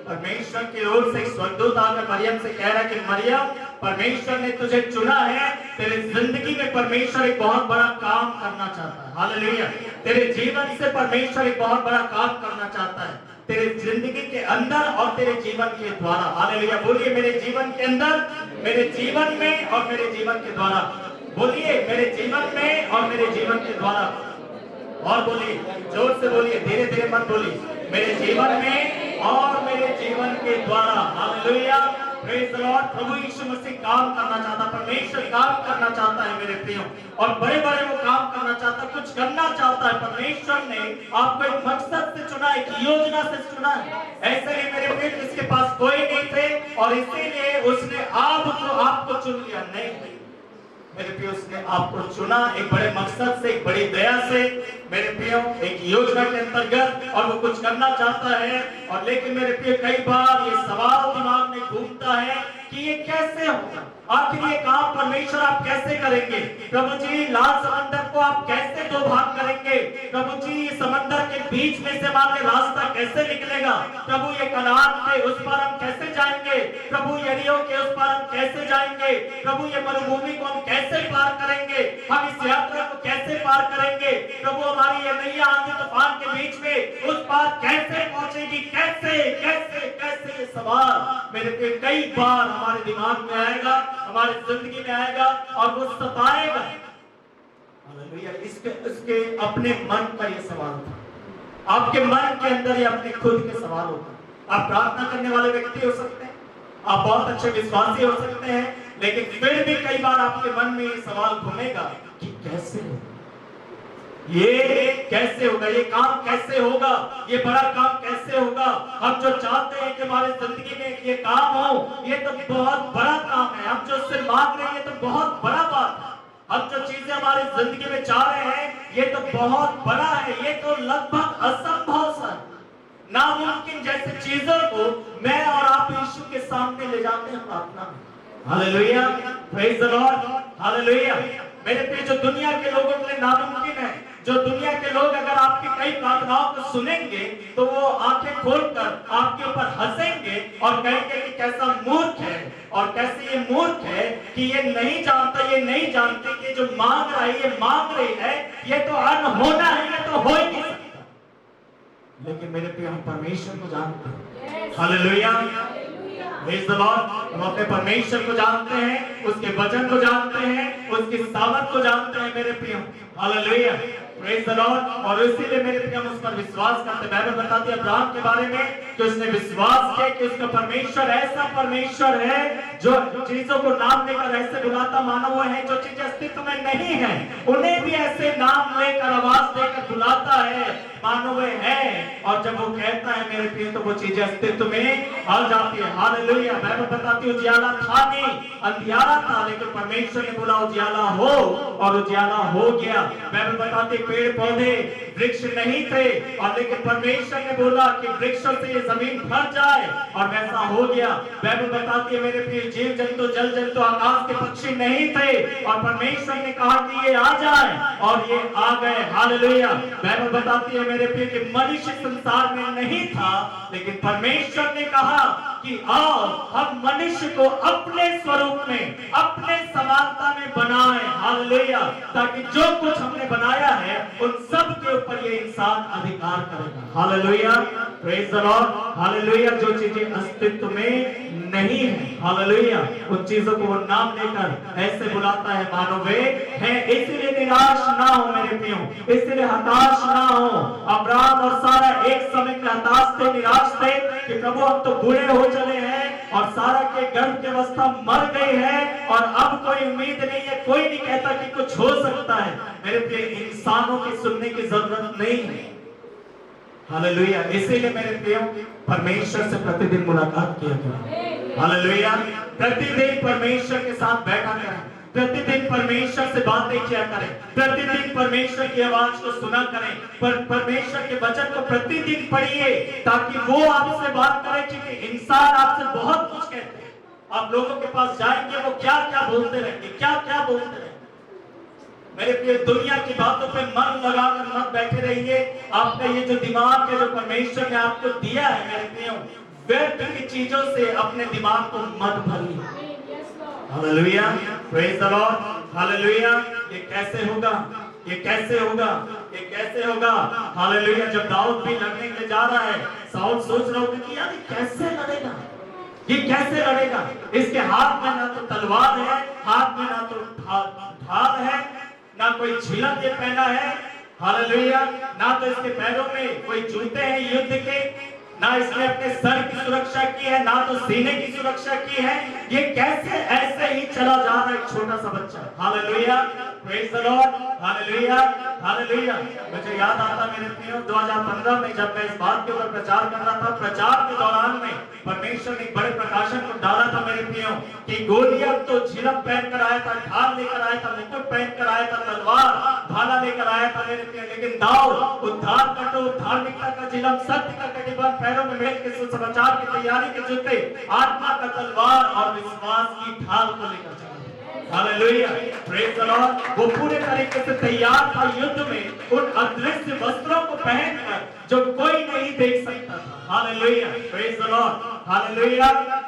परमेश्वर की ओर से एक स्वर्गदूत आकर मरियम से कह रहा है कि मरियम, परमेश्वर ने तुझे चुना है। तेरे जिंदगी में परमेश्वर एक बहुत बड़ा काम करना चाहता है। हालेलुया। तेरे जीवन से परमेश्वर एक बहुत बड़ा काम करना चाहता है, तेरे जिंदगी के अंदर और तेरे जीवन के द्वारा। हालेलुया। बोलिए मेरे जीवन के अंदर, मेरे जीवन में और मेरे जीवन के द्वारा। बोलिए मेरे जीवन में और मेरे जीवन के द्वारा। और बोलिए, जोर से बोलिए, धीरे धीरे मत बोलिए। मेरे जीवन में और मेरे जीवन के द्वारा। Hallelujah, praise the Lord. प्रभु यीशु मसीह काम करना चाहता, परमेश्वर काम करना चाहता है मेरे प्रियो, और बड़े बड़े वो काम करना चाहता, कुछ करना चाहता है। परमेश्वर ने आपको एक मकसद से चुना, एक योजना से चुना है। ऐसे ही मेरे प्रियो, जिसके पास कोई नहीं थे और इसीलिए उसने आपको चुन लिया। नहीं मेरे प्रियो, उसने आपको चुना एक बड़े मकसद से, एक बड़ी दया से मेरे प्रियो, एक योजना के अंतर्गत, और वो कुछ करना चाहता है। और लेकिन मेरे प्रियो, कई बार ये सवाल दिमाग में घूमता है कि ये कैसे होगा? आखिर ये काम परमेश्वर आप कैसे करेंगे? प्रभु जी, लाल समंदर को आप कैसे दो भाग करेंगे? प्रभु जी, समंदर के बीच में से हमारे रास्ता कैसे निकलेगा? प्रभु, ये कनान के उस पार हम कैसे जाएंगे? प्रभु, यरीहो के उस पार हम कैसे जाएंगे? प्रभु, ये मरुभूमि को हम कैसे पार करेंगे? हम इस यात्रा को कैसे पार करेंगे? प्रभु, हमारी ये नैया आंधी तूफान के बीच में उस पार कैसे पहुंचेगी? कैसे कैसे कैसे? ये सवाल मेरे पे कई बार हमारे दिमाग में आएगा, हमारी जिंदगी में आएगा, और वो सताएगा। हालेलुया। इसके अपने मन का ये सवाल था, आपके मन के अंदर ये अपने खुद के सवाल होता है। आप प्रार्थना करने वाले व्यक्ति हो सकते हैं, आप बहुत अच्छे विश्वासी हो सकते हैं, लेकिन फिर भी कई बार आपके मन में ये सवाल घूमेगा कि कैसे होगा? ये कैसे होगा? ये काम कैसे होगा? ये बड़ा काम कैसे होगा? हम जो चाहते हैं कि हमारी जिंदगी में ये काम हो, ये तो बहुत बड़ा काम है। हम जो उससे मांग रहे हैं, ये तो बहुत बड़ा बात है। हम जो चीजें हमारी जिंदगी में चाह रहे हैं, ये तो बहुत बड़ा है। ये तो लगभग असंभव सा, नामुमकिन जैसे चीजों को मैं और आप यीशु के सामने ले जाते हैं प्रार्थना में। Hallelujah, praise the Lord, hallelujah. मेरे प्रिय, जो दुनिया के लोगों के लिए नामुमकिन है, जो दुनिया के लोग अगर आपकी कई प्रार्थनाओं को सुनेंगे तो वो आंखें खोलकर आपके ऊपर हंसेंगे और कहेंगे कि कैसा मूर्ख है, और कैसे ये मूर्ख है कि ये नहीं जानता, ये नहीं जानते कि जो मांग रहा है, ये मांग रही है, ये तो अनहोना है, ये तो हो ही नहीं सकता। लेकिन मेरे प्रिय, हम परमेश्वर को जानते हैं। Hallelujah, praise the Lord. हम अपने परमेश्वर को जानते हैं, उसके वचन को जानते हैं, उसकी सामर्थ को जानते हैं मेरे प्रिय। Hallelujah, praise the Lord. और इसीलिए मेरे प्रिय हम उस पर विश्वास करते। बाइबल बताती है अब्राहम के बारे में कि उसने विश्वास किया कि उसका परमेश्वर ऐसा परमेश्वर है जो चीजों को नाम लेकर ऐसे बुलाता, मानो वो है जो चीजें अस्तित्व में नहीं है उन्हें भी ऐसे नाम लेकर आवाज देकर बुलाता है मानो वे है। और जब वो कहता है मेरे प्रिय तो वो चीजें अस्तित्व में आ जाती है। हालेलुया। बाइबल बताती है उजियाला था नहीं, अंधियारा था, लेकिन परमेश्वर ने बोला उजियाला हो और उजियाला हो गया। बाइबल बताती है पेड़ पौधे वृक्ष नहीं थे और लेकिन परमेश्वर ने बोला कि वृक्षों से ये जमीन भर जाए और वैसा हो गया। बाइबल बताती है मेरे प्रिय जीव जंतु जल जंतु आकाश के पक्षी नहीं थे और परमेश्वर ने कहा कि ये आ जाए और ये आ गए। हालेलुया। बाइबल बताती है मेरे प्रिय कि मनुष्य संसार में नहीं था लेकिन परमेश्वर ने कहा कि आओ हम मनुष्य को अपने स्वरूप में अपने समानता में बनाएं। हालेलुया। ताकि जो कुछ हमने बनाया है उन सब के ऊपर ये इंसान अधिकार करेगा। Hallelujah. Praise the Lord. Hallelujah. जो चीजें अस्तित्व में नहीं है, हालेलुया, उन चीजों को वो नाम लेकर ऐसे बुलाता है मानो वे हैं। इसलिए निराश ना हो मेरे प्रियो, इसलिए हताश ना हो। अब्राहम और सारा एक समय में हताश थे, निराश थे कि प्रभु हम तो बूढ़े हो चले हैं और सारा के गर्भ की अवस्था मर गई है और अब कोई उम्मीद नहीं है, कोई नहीं कहता कि कुछ हो सकता है। मेरे प्रिय इंसानों की सुनने की जरूरत नहीं है। हालेलुया। इसीलिए मेरे प्रियो परमेश्वर से प्रतिदिन मुलाकात किया करें। हालेलुया। प्रतिदिन परमेश्वर के साथ बैठा करें, प्रतिदिन परमेश्वर से बातें किया करें, प्रतिदिन परमेश्वर की आवाज को सुना करें, परमेश्वर के वचन को प्रतिदिन पढ़िए ताकि वो आपसे बात करे। क्योंकि इंसान आपसे बहुत कुछ कहते हैं, आप लोगों के पास जाएंगे वो क्या क्या बोलते रहेंगे, क्या क्या बोलते रहेंगे। मेरे प्रिय दुनिया की बातों पे मन लगाकर मत बैठे रहिए। आपका ये जो दिमाग है जो परमेश्वर ने आपको दिया है मेरे प्रियो, व्यर्थ की चीजों से अपने दिमाग को मत भरिए। Hallelujah. Praise the Lord. Hallelujah. ये कैसे होगा, ये कैसे होगा, ये कैसे होगा। हालेलुया। जब दाऊद भी लड़ने के लिए जा रहा है, साउल सोच रहा होगा कि यार ये कैसे लड़ेगा, ये कैसे लड़ेगा। इसके हाथ में ना तो तलवार है, हाथ में ना तो ढाल है, ना कोई झिलक ये पहना है। हालेलुया। ना तो इसके पैरों में कोई जूते हैं युद्ध के, ना इसने अपने सर की सुरक्षा की है, ना तो सीने की सुरक्षा की है। ये कैसे ऐसे ही चला जा रहा है एक छोटा सा बच्चा। Hallelujah. Praise the Lord. Hallelujah. Hallelujah. मुझे याद आता मेरे प्रियो 2015 में जब मैं इस बात के ऊपर प्रचार कर रहा था, प्रचार के दौरान में परमेश्वर ने बड़े प्रकाशन को डाला था मेरे प्रियो कि गोलियत तो झिलक पहनकर आया था, ढाल लेकर आया था, मुकुट पहनकर आया था, तलवार भाला लेकर आया था मेरे प्रियो। लेकिन दाऊद उद्धार का तो धार्मिकता का झिलक, सत्य का कटिबंध, पैरों में मेल के सुसमाचार की तैयारी के जूते, आत्मा का तलवार और विश्वास की ढाल को लेकर चला। हालेलुया। Praise the lord. वो पूरे तरीके से तैयार था युद्ध में उन अदृश्य वस्त्रों को पहनकर जो कोई नहीं देख सकता था। Hallelujah. Praise the Lord. Hallelujah.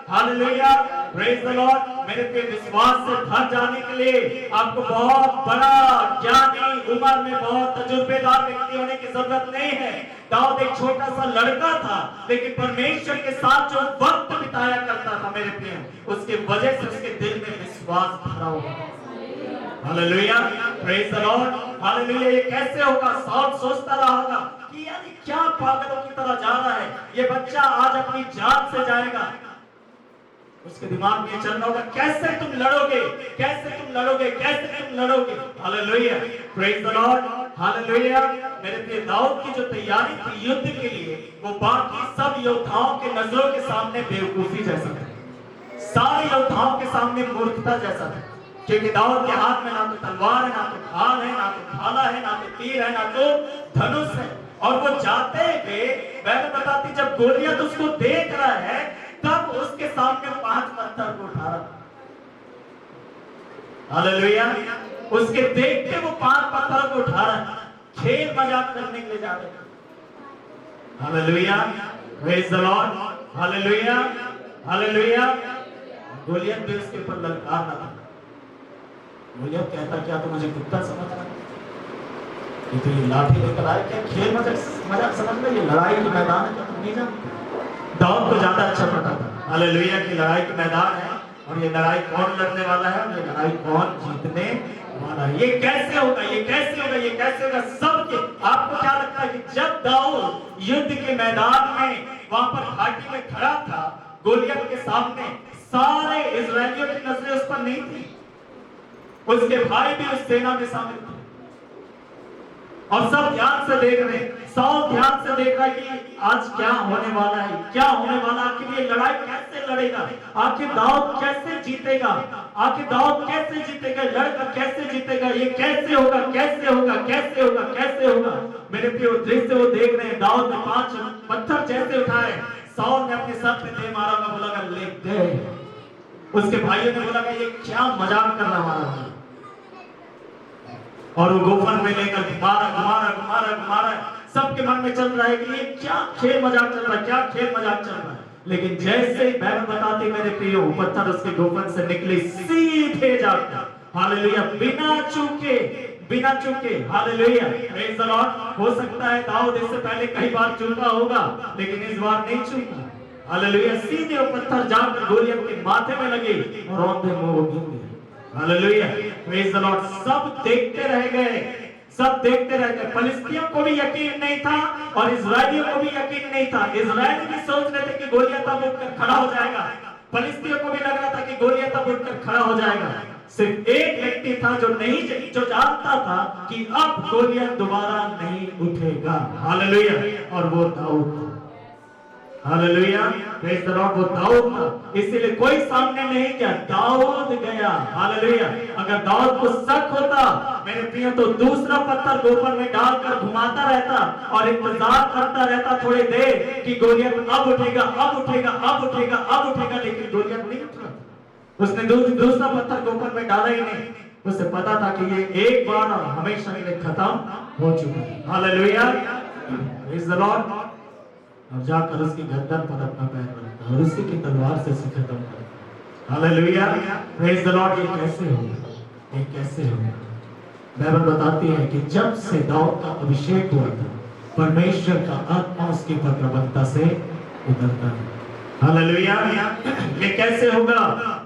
Hallelujah. Praise the Lord. मेरे पे विश्वास से भर जाने के लिए आपको बहुत बड़ा ज्ञानी, उम्र में बहुत तजुर्बेदार व्यक्ति होने की जरूरत नहीं है। दाऊद एक छोटा सा लड़का था लेकिन परमेश्वर के साथ जो वक्त बिताया करता था मेरे प्रिय, उसकी वजह से उसके दिल में विश्वास भरा हुआ। Hallelujah. Praise the Lord. Hallelujah. ये कैसे होगा। साउल सोचता रहा होगा कि यार क्या पागलों की तरह जा रहा है, ये बच्चा आज अपनी जान से जाएगा। उसके दिमाग में चल रहा होगा कैसे तुम लड़ोगे, कैसे तुम लड़ोगे, कैसे तुम लड़ोगे। Hallelujah. Praise the Lord. Hallelujah. मेरे प्रिय दाऊद की जो तैयारी थी युद्ध के लिए, वो बाकी सब योद्धाओं के नजरों के सामने बेवकूफी जैसा था, सारे योद्धाओं के सामने मूर्खता जैसा था। क्योंकि दाऊद के हाथ में ना तो तलवार है, ना तो ढाल है, ना तो भाला है, ना तो तीर है, ना तो धनुष है। और वो जाते हुए बाइबल बताती जब गोलियत उसको देख रहा है तब उसके सामने 5 पत्थर को उठा रहा। हालेलुया। उसके देख के वो 5 पत्थर को उठा रहा, खेल मजाक करने के लिए जा रहे। Hallelujah. Praise the Lord. Hallelujah. Hallelujah. Goliath भी उसके ऊपर ललकार रहा। गोलियत कहता क्या तो मुझे कुत्ता समझ रहा है, ये तो ये लाठी लेकर आए, क्या खेल मजाक समझ में, ये लड़ाई की मैदान है, तुम नहीं जानते। दाऊद को ज्यादा अच्छा पता था हालेलुया की लड़ाई की मैदान है और ये लड़ाई कौन लड़ने वाला है और ये लड़ाई कौन जीतने वाला है। ये कैसे होगा, ये कैसे होगा, ये कैसे होगा। सब सबके। आपको क्या लगता है कि जब दाऊद युद्ध के मैदान में वहां पर घाटी में खड़ा था गोलियत के सामने, सारे इजरायलियों की नजरें उस पर नहीं थी, उसके भाई भी उस सेना में शामिल थे और सब ध्यान से देख रहे हैं। साउल ध्यान से देख रहा है कि आज क्या होने वाला है, क्या होने वाला, आखिर ये लड़ाई कैसे लड़ेगा, आखिर दाऊद कैसे जीतेगा, आखिर दाऊद कैसे जीतेगा, लड़का कैसे जीतेगा, ये कैसे होगा, कैसे होगा, कैसे होगा, कैसे होगा। मेरे प्रियो दृश्य वो देख रहे हैं, दाऊद ने 5 पत्थर जैसे उठाए, साउल ने अपने सर पे दे मारा, मैं बोला ले दे। उसके भाइयों ने बोला ये क्या मजाक कर रहा है, और वो गोफन में लेकर घुमारा। सबके मन में चल रहा है कि ये क्या खेल मजाक चल रहा है, क्या खेल मजाक चल रहा है। लेकिन जैसे ही बाइबल बताती मेरे प्रियो पत्थर उसके गोफन से निकले सीधे जाकर, हालेलुया, बिना चूके, हालेलुया, प्रेज द लॉर्ड। हो सकता है दाऊद इससे पहले कई बार चूका होगा, लेकिन इस बार नहीं चूका, हालेलुया। सीधे वो पत्थर जाकर गोलियत के माथे में लगे और औंधे मुंह वो गिर गए, हालेलुया, प्रेज द लॉर्ड। सब देखते रह गए। फिलिस्तीयों को भी यकीन नहीं था और इजरायलियों को भी यकीन नहीं था। इजरायली भी सोच रहे थे कि गोलियत अब उठकर खड़ा हो जाएगा, फिलिस्तीयों को भी लग रहा था कि गोलियत अब उठकर खड़ा हो जाएगा। सिर्फ एक व्यक्ति था जो जानता था कि अब गोलियत दोबारा नहीं उठेगा, हालेलुया, और वो Daud, hallelujah, praise the lord. वो दाऊद था, इसीलिए कोई सामने नहीं गया, दाऊद गया, हालेलुया। अगर दाऊद को शक होता मेरे प्रिय तो दूसरा पत्थर गोफन में डालकर घुमाता रहता और इंतजार करता रहता थोड़ी देर कि गोलियत अब उठेगा, लेकिन गोलियत नहीं उठ रहा। उसने दूसरा पत्थर गोफन में डाला ही नहीं, उसे पता था कि ये एक बार और हमेशा के लिए खत्म हो चुका है, हालेलुया, प्रेज द लॉर्ड। और जाकर उसकी गर्दन पर अपना पैर रखता और उसी की तलवार से उसे खत्म करता, हालेलुया, प्रेज द लॉर्ड। ये कैसे होगा? बाइबल बताती है कि जब से दाऊद का अभिषेक हुआ था परमेश्वर का आत्मा उसके पर प्रबलता से उतरता है, हालेलुया। ये कैसे होगा?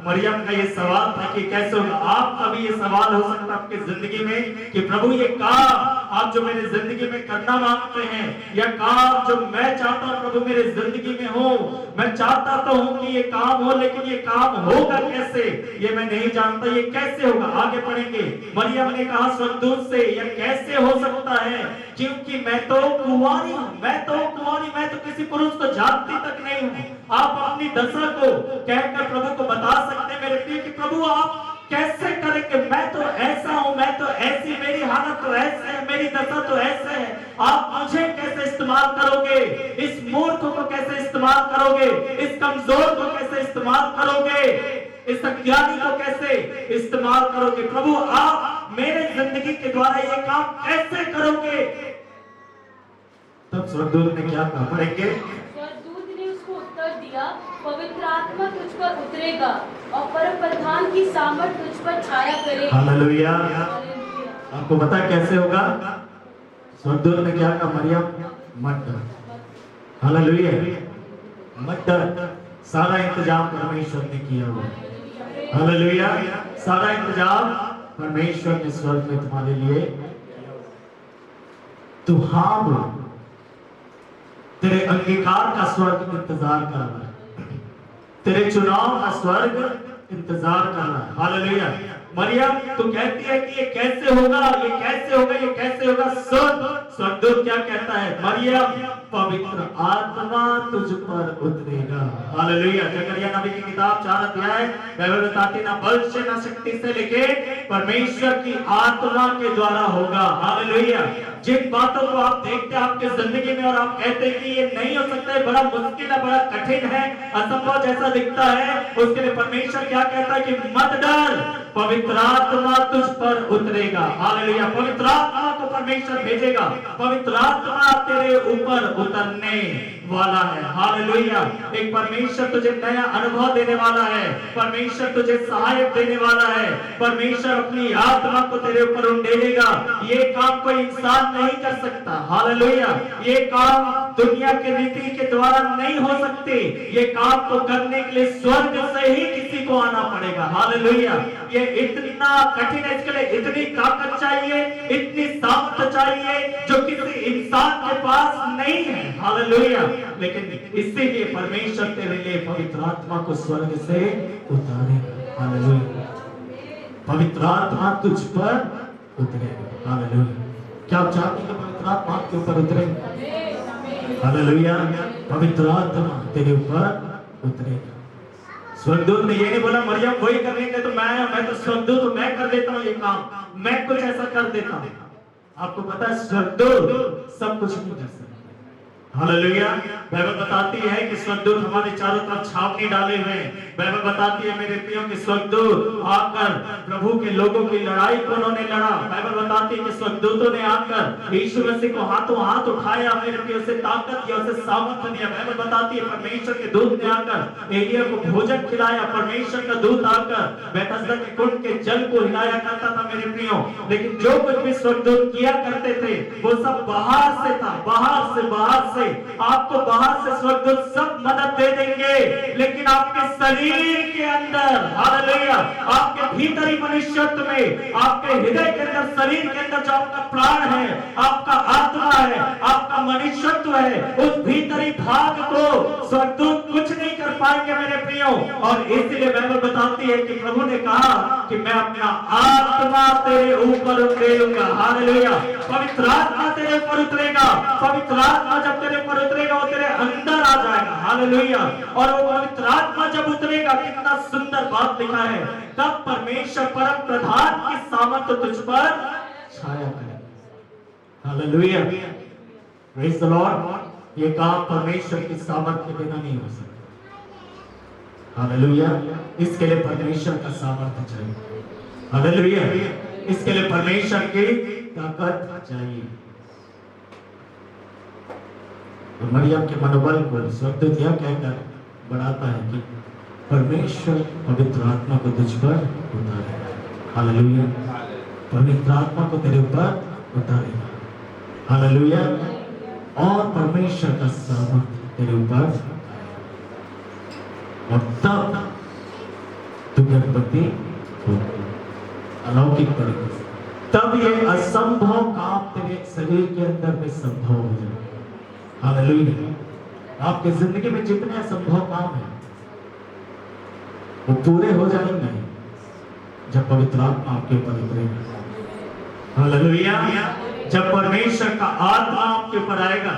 मरियम का ये सवाल था कि कैसे होगा। आपका भी ये सवाल हो सकता है आपकी जिंदगी में कि प्रभु ये काम आप जो मेरी जिंदगी में करना मांगते हैं, या काम जो मैं चाहता हूं प्रभु मेरे जिंदगी में हो, मैं चाहता तो हूं कि ये काम हो, लेकिन ये काम होगा कैसे ये मैं नहीं जानता, ये कैसे होगा। आगे पढ़ेंगे। मरियम ने कहा स्वर्गदूत से, यह कैसे हो सकता है क्योंकि मैं तो कुंवारी हूं, मैं तो किसी पुरुष को जानती तक नहीं हूं। आप अपनी दशा को कहकर प्रभु को बता सकते हैं मेरे प्रिय कि प्रभु आप कैसे करेंगे, मैं तो ऐसा हूं, मैं तो ऐसी, मेरी हालत तो ऐसे है, मेरी दशा तो ऐसे है, आप मुझे कैसे इस्तेमाल करोगे, इस मूर्ख को कैसे इस्तेमाल करोगे, इस कमजोर को कैसे इस्तेमाल करोगे, इस अज्ञानी को कैसे इस्तेमाल करोगे। प्रभु आप मेरे जिंदगी के द्वारा ये काम कैसे करोगे। तब स्वर्गदूत ने क्या कहा, पढ़ेंगे। स्वर्गदूत ने उसको उत्तर दिया, पवित्र आत्मा तुझ पर उतरेगा और परम प्रधान की सामर्थ तुझ पर छाया करेगी, हालेलुया। आपको पता कैसे होगा? स्वर्गदूत ने क्या कहा, मरियम मत डर, हालेलुया, मत डर, सारा इंतजाम परमेश्वर ने किया हुआ है, हालेलुया, सारा इंतजाम परमेश्वर ने स्वर्ग में तुम्हारे लिए। तू हाँ बोल, तेरे अंगीकार का स्वर्ग इंतजार कर रहा है, तेरे चुनाव का स्वर्ग इंतजार कर रहा है, हालेलुया। मरियम तू कहती है कि ये कैसे होगा, ये कैसे होगा, ये कैसे होगा। स्वर्गदूत क्या कहता है, मरियम पवित्र आत्मा तुझ पर उतरेगा, हालेलुया। जकरिया नबी की किताब 4 अध्याय बाइबल बताती ना बल से ना शक्ति से, लेकिन परमेश्वर की आत्मा के द्वारा होगा, हालेलुया। जिन बातों को आप देखते हैं आपके जिंदगी में और आप कहते हैं कि ये नहीं हो सकता है, बड़ा मुश्किल है, बड़ा कठिन है, असंभव जैसा दिखता है, उसके लिए परमेश्वर क्या कहता है कि मत डर, पवित्र आत्मा तुझ पर उतरेगा, हालेलुया। पवित्र आत्मा को परमेश्वर भेजेगा, पवित्र आत्मा तेरे ऊपर उतरने वाला है, हालेलुया। एक परमेश्वर तुझे नया अनुभव देने वाला है, परमेश्वर तुझे सहायक देने वाला है, परमेश्वर अपनी आत्मा को तेरे ऊपर उंडेलेगा। ये काम कोई इंसान नहीं कर सकता, हालेलुया। ये काम दुनिया के रीति के द्वारा नहीं हो सकते। ये काम को करने के लिए स्वर्ग से ही किसी को आना पड़ेगा। हालेलुया। ये इतना कठिन है, इसके लिए इतनी ताकत चाहिए, इतनी सामर्थ चाहिए जो किसी इंसान के पास नहीं है। हालेलुया। लेकिन इसीलिए परमेश्वर तेरे लिए पवित्र आत्मा को स्वर्ग से उतारेगा। हालेलुया। पवित्र आत्मा तुझ पर उतरेगा। हालेलुया। क्या आप चाहते हैं कि पवित्र आत्मा आपके ऊपर उतरे? हालेलुया। पवित्र आत्मा तेरे ऊपर उतरेगा। स्वर्गदूत ने ये नहीं बोला मरियम वही करेंगे तो मैं तो स्वर्गदूत, मैं कर देता हूँ ये काम, मैं कुछ ऐसा कर देता हूँ। आपको पता है स्वर्गदूत सब कुछ नहीं कर सकते। हालेलुया। बाइबल बताती है कि स्वर्गदूत हमारे चारों तरफ छावनी डाले हुए हैं। बाइबल बताती है मेरे प्रियो कि स्वर्गदूत आकर प्रभु के लोगों की लड़ाई को उन्होंने लड़ा। बाइबल बताती है कि स्वर्गदूतों ने आकर यीशु मसीह को हाथों हाथ उठाया, मेरे प्रियो से ताकत दिया, उसे सामर्थ्य दिया। बाइबल बताती है परमेश्वर के दूत ने आकर एलिया को भोजन खिलाया। परमेश्वर का दूत आकर बैतसदा के कुंड के जल को हिलाया करता था मेरे प्रियो। लेकिन जो कुछ भी स्वर्गदूत किया करते थे वो सब बाहर से था, बाहर से आपको बाहर से स्वर्गदूत सब मदद दे देंगे, लेकिन आपके शरीर के अंदर, हालेलुया, आपके भीतरी मनुष्यत्व में, आपके हृदय के अंदर, शरीर के अंदर जो आपका प्राण है, आपका आत्मा है, आपका मनुष्यत्व है, उस भीतरी भाग को स्वर्गदूत कुछ नहीं कर पाएंगे मेरे प्रियो। और इसलिए बाइबल बताती है कि प्रभु ने कहा कि मैं अपना आत्मा तेरे ऊपर उतरेगा। हालेलुया। पवित्र आत्मा तेरे ऊपर उतरेगा। पवित्र आत्मा जब तेरे ऊपर उतरेगा वो तेरे अंदर आ जाएगा। हालेलुया। और वो पवित्र आत्मा जब उतरेगा, कितना सुंदर बात लिखा है, तब परमेश्वर परम प्रधान की सामर्थ तुझ पर छाया करेगा। हालेलुया। Praise the Lord. ये काम परमेश्वर की सामर्थ के बिना नहीं हो सकता। हालेलुया। इसके लिए परमेश्वर का सामर्थ्य चाहिए। हालेलुया। इसके लिए परमेश्वर की ताकत चाहिए। और मरियम के मनोबल को स्वर्गदूत यह कहकर बढ़ाता है कि परमेश्वर पवित्र आत्मा को तुझ पर उतारेगा। हालेलुया। पवित्र आत्मा को तेरे ऊपर उतारेगा। हालेलुया। और परमेश्वर का सामर्थ्य तेरे ऊपर, और तब तू गर्भवती होगी अलौकिक तरीके से। तब ये असंभव काम तेरे शरीर के अंदर में संभव हो जाएगा। हालेलुया। आपके जिंदगी में जितने असंभव काम है वो पूरे हो जाएंगे जब पवित्र आत्मा आपके ऊपर उतरेगा। हालेलुया। जब परमेश्वर का आत्मा आपके ऊपर आएगा,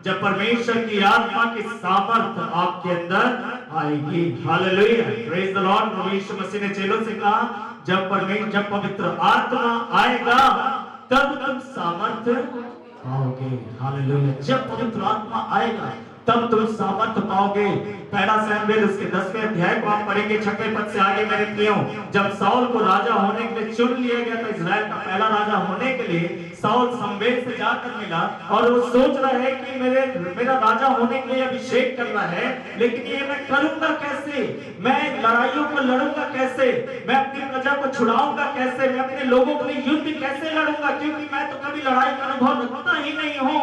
जब परमेश्वर की आत्मा की सामर्थ आपके अंदर आएगी। हालेलुया। Praise the Lord. प्रभु यीशु मसीह ने चेलों से कहा जब पवित्र आत्मा आएगा तब तुम सामर्थ पाओगे। हालेलुया। जब पवित्र आत्मा आएगा तब तुम सामर्थ पाओगे। पहला शमूएल उसके 10वें अध्याय को आप पढ़ेंगे 6वें पद से आगे मेरे प्रियो। जब साउल को राजा होने के लिए चुन लिया गया था, इजराइल का पहला राजा होने के लिए साउल शमूएल से जाकर मिला और वो सोच रहा है कि मेरा राजा होने के लिए अभिषेक करना है, लेकिन ये मैं करूंगा कैसे, मैं लड़ाइयों को लड़ूंगा कैसे, मैं अपनी प्रजा को छुड़ाऊंगा कैसे, मैं अपने लोगों के लिए युद्ध कैसे लड़ूंगा, क्योंकि मैं तो कभी लड़ाई का अनुभव रखता ही नहीं हूँ।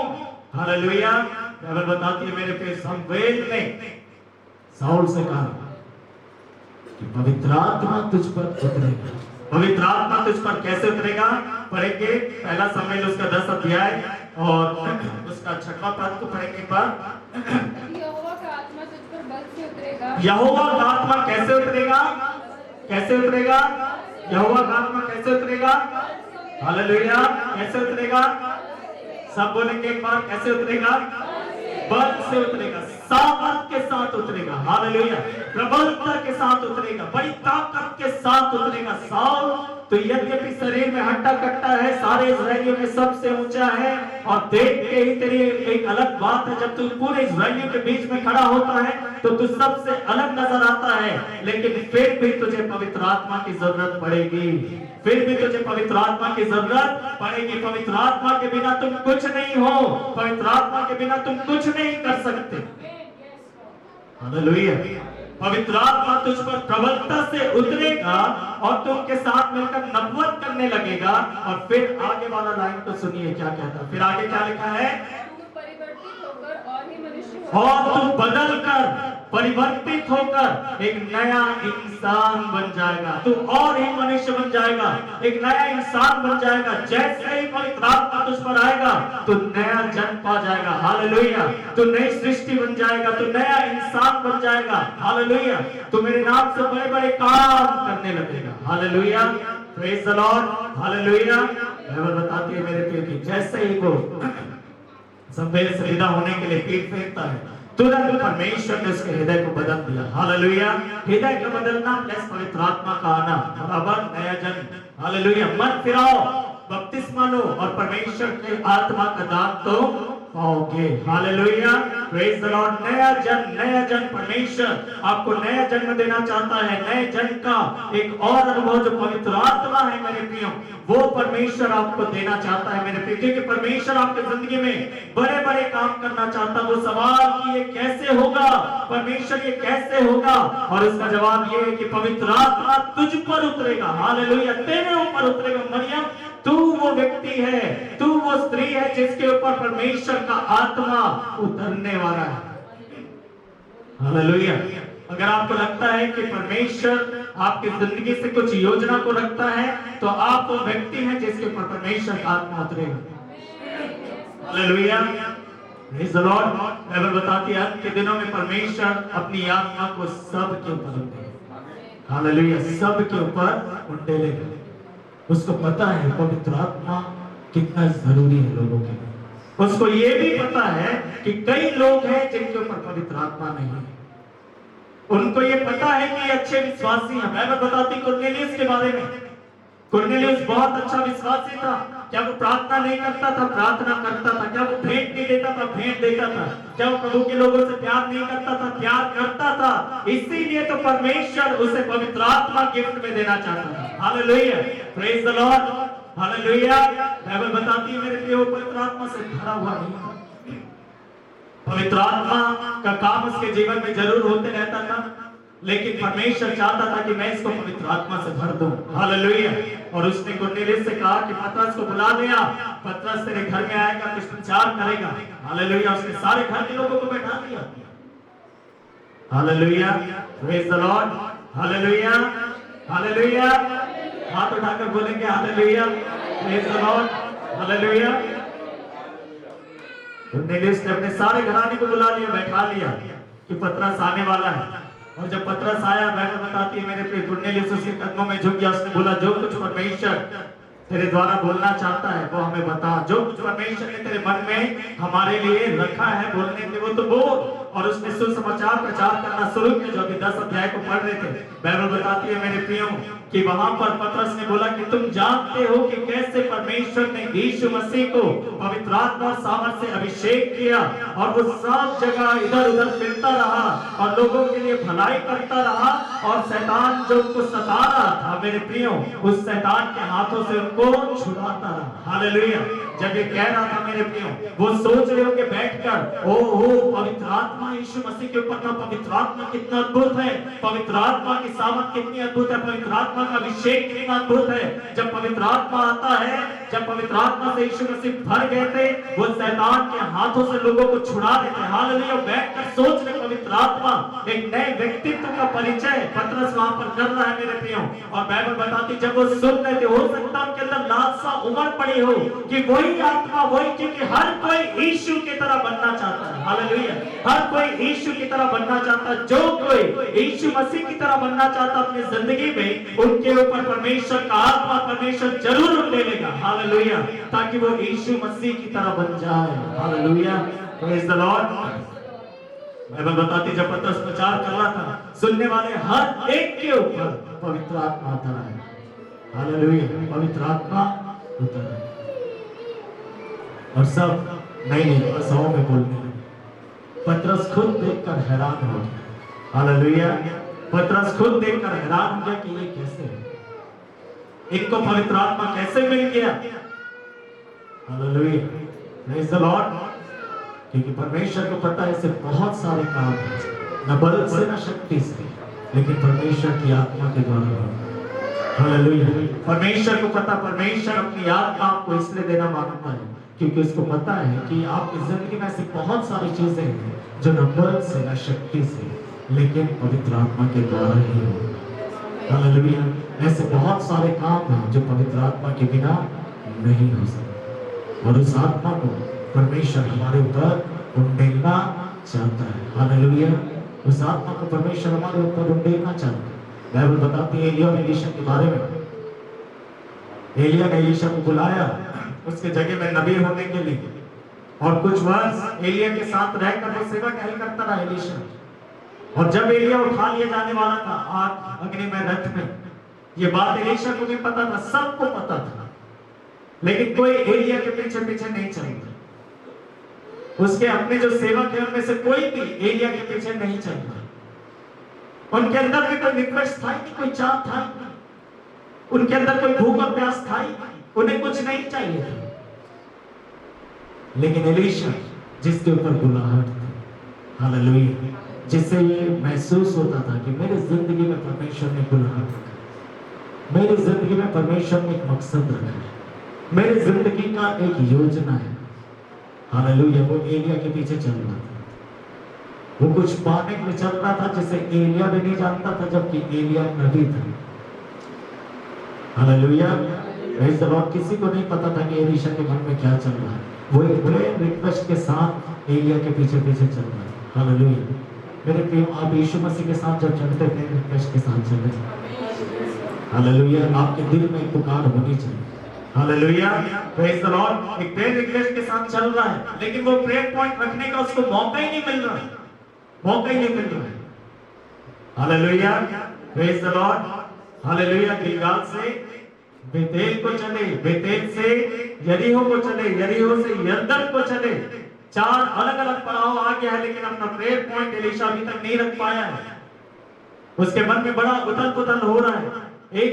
हालेलुया। बाइबल बताती है मेरे प्रिय शमूएल ने साउल से कहा कि पवित्र आत्मा तुझ पर उतरेगा। पवित्र आत्मा तुझ पर कैसे उतरेगा पढ़ेंगे। पहला शमूएल उसका 10 अध्याय और उसका 6वां पद को पढ़ेंगे। यहोवा का आत्मा तुझ पर बल से उतरेगा। यहोवा का आत्मा कैसे उतरेगा? कैसे उतरेगा? यहोवा का आत्मा कैसे उतरेगा? हालेलुया। कैसे उतरेगा? सब बोलेंगे एक बार, कैसे उतरेगा? बल से उतरेगा, सामर्थ के साथ उतरेगा। हालेलुया। प्रबलता के साथ उतरेगा, बड़ी ताकत के साथ उतरेगा। साउल तो यद्यपि शरीर में हट्टा कट्टा है, सारे इजरायलियों में सबसे ऊंचा है, और देख के ही तेरी एक अलग बात है, जब तू पूरे इजरायलियों के बीच में खड़ा होता है तो तू सबसे अलग नजर आता है, लेकिन फिर भी तुझे पवित्र आत्मा की जरूरत पड़ेगी। फिर भी तुझे पवित्र आत्मा की जरूरत पड़ेगी। पवित्र आत्मा के बिना तुम कुछ नहीं हो। पवित्र आत्मा के बिना तुम कुछ नहीं कर सकते। हालेलुया। पवित्र आत्मा तुझ पर प्रबलता से उतरेगा और तुम के साथ मिलकर नबूवत करने लगेगा। और फिर आगे वाला लाइन तो सुनिए क्या कहता है। फिर आगे क्या लिखा है? तू परिवर्तित होकर और और तू बदल कर परिवर्तित होकर एक नया इंसान बन जाएगा। तू और ही मनुष्य बन जाएगा, एक नया इंसान बन जाएगा। जैसे ही पवित्र आत्मा तुझ पर आएगा तू नया जन्म पा जाएगा। हालेलुया। तू नई सृष्टि बन जाएगा, तू नया इंसान बन जाएगा। हालेलुया। तू मेरे नाम से बड़े बड़े काम करने लगेगा। Hallelujah. Praise the Lord. Hallelujah. Bible बताती है मेरे प्रिय कि जैसे ही वो सफेद से विदा होने के लिए पीठ फेंकता है, तुरंत परमेश्वर ने उसके हृदय को बदल दिया। हालेलुया। हृदय का बदलना प्लस पवित्र आत्मा का आना बराबर नया जन्म। हालेलुया। मन फिराओ, बपतिस्मा लो और परमेश्वर के आत्मा का दान तो पाओगे। हालेलुया। Praise the Lord. नया जन्म परमेश्वर आपको नया जन्म देना चाहता है। नए जन्म का एक और अनुभव जो पवित्र आत्मा है मेरे प्रियो, वो परमेश्वर आपको देना चाहता है मेरे प्रियो। क्योंकि परमेश्वर आपकी जिंदगी में बड़े बड़े काम करना चाहता है। वो सवाल कि ये कैसे होगा, परमेश्वर ये कैसे होगा, और इसका जवाब ये है कि पवित्र आत्मा तुझ पर उतरेगा। हालेलुया। तेरे ऊपर उतरेगा। मरियम, तू वो व्यक्ति है, तू वो स्त्री है जिसके ऊपर परमेश्वर का आत्मा उतरने वाला है। हालेलुया। अगर आपको लगता है कि परमेश्वर आपकी जिंदगी से कुछ योजना को रखता है, तो आप वो व्यक्ति हैं जिसके ऊपर परमेश्वर का आत्मा उतरेगा। Hallelujah. Praise the Lord. Bible बताती है अंत के दिनों में परमेश्वर अपनी आत्मा को सब के ऊपर उंडेलेगा। हालेलुया। सब के ऊपर उंडेलेगा। उसको पता है पवित्र आत्मा कितना जरूरी है लोगों के लिए। उसको ये भी पता है कि कई लोग हैं जिनके ऊपर पवित्र आत्मा नहीं है। उनको ये पता है कि ये अच्छे विश्वासी हैं। बाइबल बताती कुरनेलियुस के बारे में। कुरनेलियुस बहुत अच्छा विश्वासी था। क्या वो प्रार्थना नहीं करता था? प्रार्थना करता था। क्या वो भेंट नहीं देता था? भेंट देता था। क्या वो प्रभु के लोगों से प्यार नहीं करता था? प्यार करता था। इसीलिए तो परमेश्वर उसे पवित्र आत्मा गिफ्ट में देना चाहता था। Hallelujah. Praise the Lord. Hallelujah. Bible बताती है मेरे प्रियो, पवित्र आत्मा से भरा हुआ नहीं था। पवित्र आत्मा का काम उसके जीवन में जरूर होते रहता था, लेकिन परमेश्वर चाहता था कि मैं इसको पवित्र आत्मा से भर दूं। हालेलुया। और उसने कुरनेलियुस से कहा कि पतरस को बुला लिया, पतरस तेरे घर में आएगा, कुछ प्रचार करेगा। हालेलुया। उसने सारे घर के लोगों को बैठा दिया। Hallelujah. Praise the Lord. Hallelujah. Hallelujah. हाथ उठाकर बोलेंगे hallelujah. Praise the Lord. Hallelujah. Cornelius ने अपने सारे घराने को बुला लिया, बैठा लिया कि पतरस आने वाला है। और जब पतरस आया, बाइबल बताती है मेरे प्रिय, कुरनेलियुस उसके कदमों में झुक गया। उसने बोला, जो कुछ परमेश्वर तेरे द्वारा बोलना चाहता है वो हमें बता। जो कुछ परमेश्वर ने तेरे मन में हमारे लिए रखा है बोलने के, वो तो बोल। और उसने सुसमाचार प्रचार करना शुरू किया, जो अभी 10 अध्याय को पढ़ रहे थे। बाइबल बताती है मेरे प्रियो कि वहां पर पतरस ने बोला कि तुम जानते हो कि कैसे परमेश्वर ने यीशु मसीह को पवित्र आत्मा और सामर्थ से अभिषेक किया, और वो सब जगह इधर उधर फिरता रहा और लोगों के लिए भलाई करता रहा, और शैतान जो उनको सता रहा था मेरे प्रियो, उस शैतान के हाथों से उनको छुड़ाता रहा। हालेलुया। जब ये कह रहा था मेरे प्रियो, वो सोच रहे होंगे बैठकर, ओहो पवित्र आत्मा यीशु मसीह के ऊपर था। पवित्र आत्मा कितना अद्भुत है, पवित्र आत्मा की सामर्थ कितनी अद्भुत है, पवित्र आत्मा का अभिषेक कितना अद्भुत है। जब पवित्र आत्मा आता है, जब पवित्र आत्मा से यीशु मसीह भर गए थे, वो शैतान के हाथों से लोगों को छुड़ा देते। हालेलुया। बैठकर सोच रहे पवित्र आत्मा एक नए व्यक्तित्व का परिचय पतरस वहां पर कर रहा है मेरे प्रियो। और बाइबल बताती जब वो सुन रहे थे, हो सकता उनके अंदर लालसा उमड़ पड़ी हो कि वही आत्मा वही, क्योंकि हर कोई यीशु की तरह बनना चाहता है। हालेलुया। हर कोई यीशु की तरह बनना चाहता है। जो कोई यीशु मसीह की तरह बनना चाहता अपनी जिंदगी में, उनके ऊपर परमेश्वर का आत्मा परमेश्वर जरूर ले लेगा। हालेलुया। ताकि वो यीशु मसीह की तरह बन जाए। Hallelujah. Praise the Lord. Bible बताती जब पतरस प्रचार कर रहा था, सुनने वाले हर एक के ऊपर पवित्र आत्मा उतरा है। हालेलुया। पवित्र आत्मा उतरा है और सब नई नई भाषाओं में बोलने लगे। पतरस खुद देखकर हैरान हो गया। हालेलुया। पतरस खुद देखकर हैरान हो गया कि ये कैसे है, इनको पवित्र आत्मा कैसे मिल गया। हालेलुया। Praise the Lord. क्योंकि परमेश्वर को पता है ऐसे बहुत सारे काम हैं, न बल से न शक्ति से, लेकिन परमेश्वर की आत्मा के द्वारा। हालेलुया। परमेश्वर को पता, परमेश्वर अपनी आत्मा आपको इसलिए देना मांगता है क्योंकि उसको पता है कि आपकी जिंदगी में ऐसी बहुत सारी चीजें हैं जो न बल से न शक्ति से लेकिन पवित्र आत्मा के द्वारा ही हो। हालेलुया। ऐसे बहुत सारे काम हैं जो पवित्र आत्मा के बिना नहीं हो सकते और उस आत्मा को परमेश्वर हमारे ऊपर उंडेलना चाहता है। हालेलुया। उस आत्मा को परमेश्वर हमारे ऊपर उंडेलना चाहता है। बाइबल बताती है एलिया और एलीशा के बारे में। एलिया ने एलीशा को बुलाया उसके जगह में नबी होने के लिए और कुछ वर्ष एलिया के साथ रहकर वो सेवा टहल करता रहा एलीशा। और जब एलिया उठा लिया जाने वाला था आग अग्नि में रथ में, ये बात एलीशा को भी पता था, सबको पता था, लेकिन कोई एलिया के पीछे पीछे नहीं चलता। उसके अपने जो सेवक हैं उनमें से कोई भी एलिया के पीछे नहीं चलता। उनके अंदर भी कोई रिक्वेस्ट था ही नहीं, कोई चाह था ही नहीं, उनके अंदर कोई भूख और प्यास था ही नहीं, उन्हें कुछ नहीं चाहिए था। लेकिन एलीशा जिसके ऊपर बुलाहट थी, हालेलुया, जिससे ये महसूस होता था कि मेरे जिंदगी में परमेश्वर ने बुलाहट रखा, मेरी जिंदगी में परमेश्वर ने एक मकसद रखा है, मेरी जिंदगी का एक योजना है। हालेलुया। वो एलिया के पीछे चल रहा था, वो कुछ पाने के लिए चल रहा था जिसे एलिया भी नहीं जानता था, जबकि एलिया नबी था। हालेलुया। Praise the Lord. किसी को नहीं पता था कि एलीशा के मन में क्या चल रहा है। वो एक प्रेयर रिक्वेस्ट के साथ एलिया के पीछे पीछे चल रहा है। हालेलुया। मेरे प्रिय, आप यीशु मसीह के साथ जब चलते थे रिक्वेस्ट के साथ चल रहे। हालेलुया। आपके दिल में एक पुकार होनी चाहिए। हालेलुया। Praise the Lord. एक प्रेयर रिक्वेस्ट के साथ चल रहा है, लेकिन वो प्रेयर पॉइंट रखने का उसको मौका ही नहीं मिल रहा है, मौका ही नहीं मिल रहा है। Hallelujah. Praise the Lord. Hallelujah. Gilgal से बेतेल को चले, बेतेल से यरीहो को चले, यरीहो से यरदन को चले। 4 अलग अलग पड़ाव आ गया है, लेकिन अपना प्रेयर पॉइंट एलीशा अभी तक नहीं रख पाया है। उसके मन में बड़ा उथल पुथल हो रहा है। एक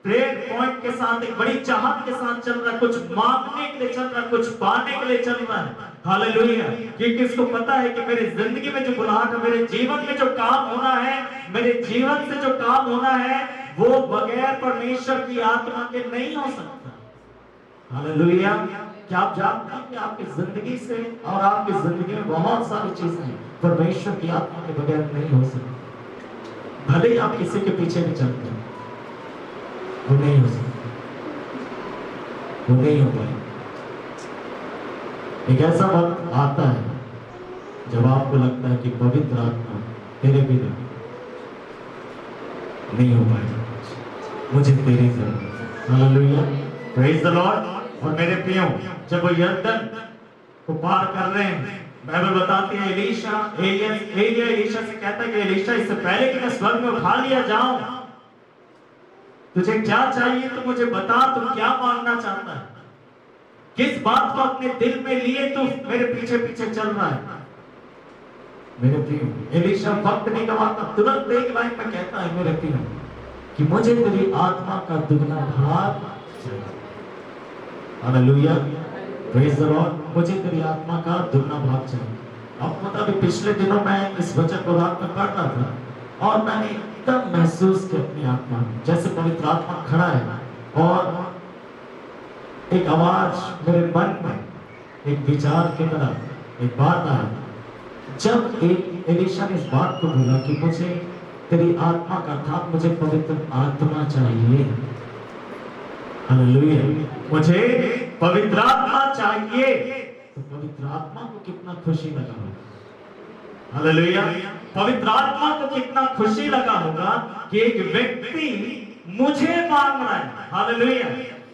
प्रेयर पॉइंट के साथ, एक बड़ी चाहत के साथ चल रहा है, कुछ मांगने के लिए चल रहा है, कुछ पाने के लिए चल रहा है। हालेलुया। क्योंकि इसको पता है कि मेरी जिंदगी में जो बुलाहट है, मेरे जीवन में जो काम होना है, मेरे जीवन से जो काम होना है, वो बगैर परमेश्वर की आत्मा के नहीं हो सकता। हालेलुया। क्या आप जानते हैं कि आपकी जिंदगी से और आपकी जिंदगी में बहुत सारी चीजें परमेश्वर की आत्मा के बगैर नहीं हो सकती। भले ही आप किसी के पीछे भी चलते हैं, वो नहीं हो सकता, वो नहीं हो पाएगा। एक ऐसा वक्त आता है जब आपको लगता है कि पवित्र आत्मा तेरे बिना नहीं हो पाएगा, मुझे तेरी जरूरत है। हालेलुया। Praise the Lord. और मेरे प्रियो, जब वो यरदन को पार कर रहे हैं, बाइबल बताती है एलिया एलीशा से कहता है कि एलीशा, इससे पहले कि मैं स्वर्ग में उठा लिया जाऊं, तुझे क्या चाहिए तो मुझे बता, तुम क्या मांगना चाहता है, किस बात को अपने दिल में लिए तू मेरे पीछे पीछे चल रहा है। मेरे प्रियो, एलीशा वक्त नहीं गवाता, तुरंत एक लाइन में कहता है मेरे प्रियो कि मुझे तेरी आत्मा का दुगना भाग चाहिए। हालेलुया। Praise the Lord. मुझे तेरी आत्मा का दुगना भाग चाहिए। अब पता भी, पिछले दिनों मैं इस वचन को रात में पढ़ रहा था और मैंने एकदम महसूस किया अपनी आत्मा में, जैसे पवित्र आत्मा खड़ा है और एक आवाज मेरे मन में, एक विचार की तरह एक बात आई। जब एक एलीशा ने इस बात को बोला कि मुझे तेरी आत्मा का था, मुझे पवित्र आत्मा चाहिए। हालेलुया। मुझे पवित्र आत्मा चाहिए। तो पवित्र आत्मा को कितना खुशी लगा होगा। हालेलुया। पवित्र आत्मा को कितना खुशी लगा होगा कि एक व्यक्ति मुझे मांग रहा है। हालेलुया।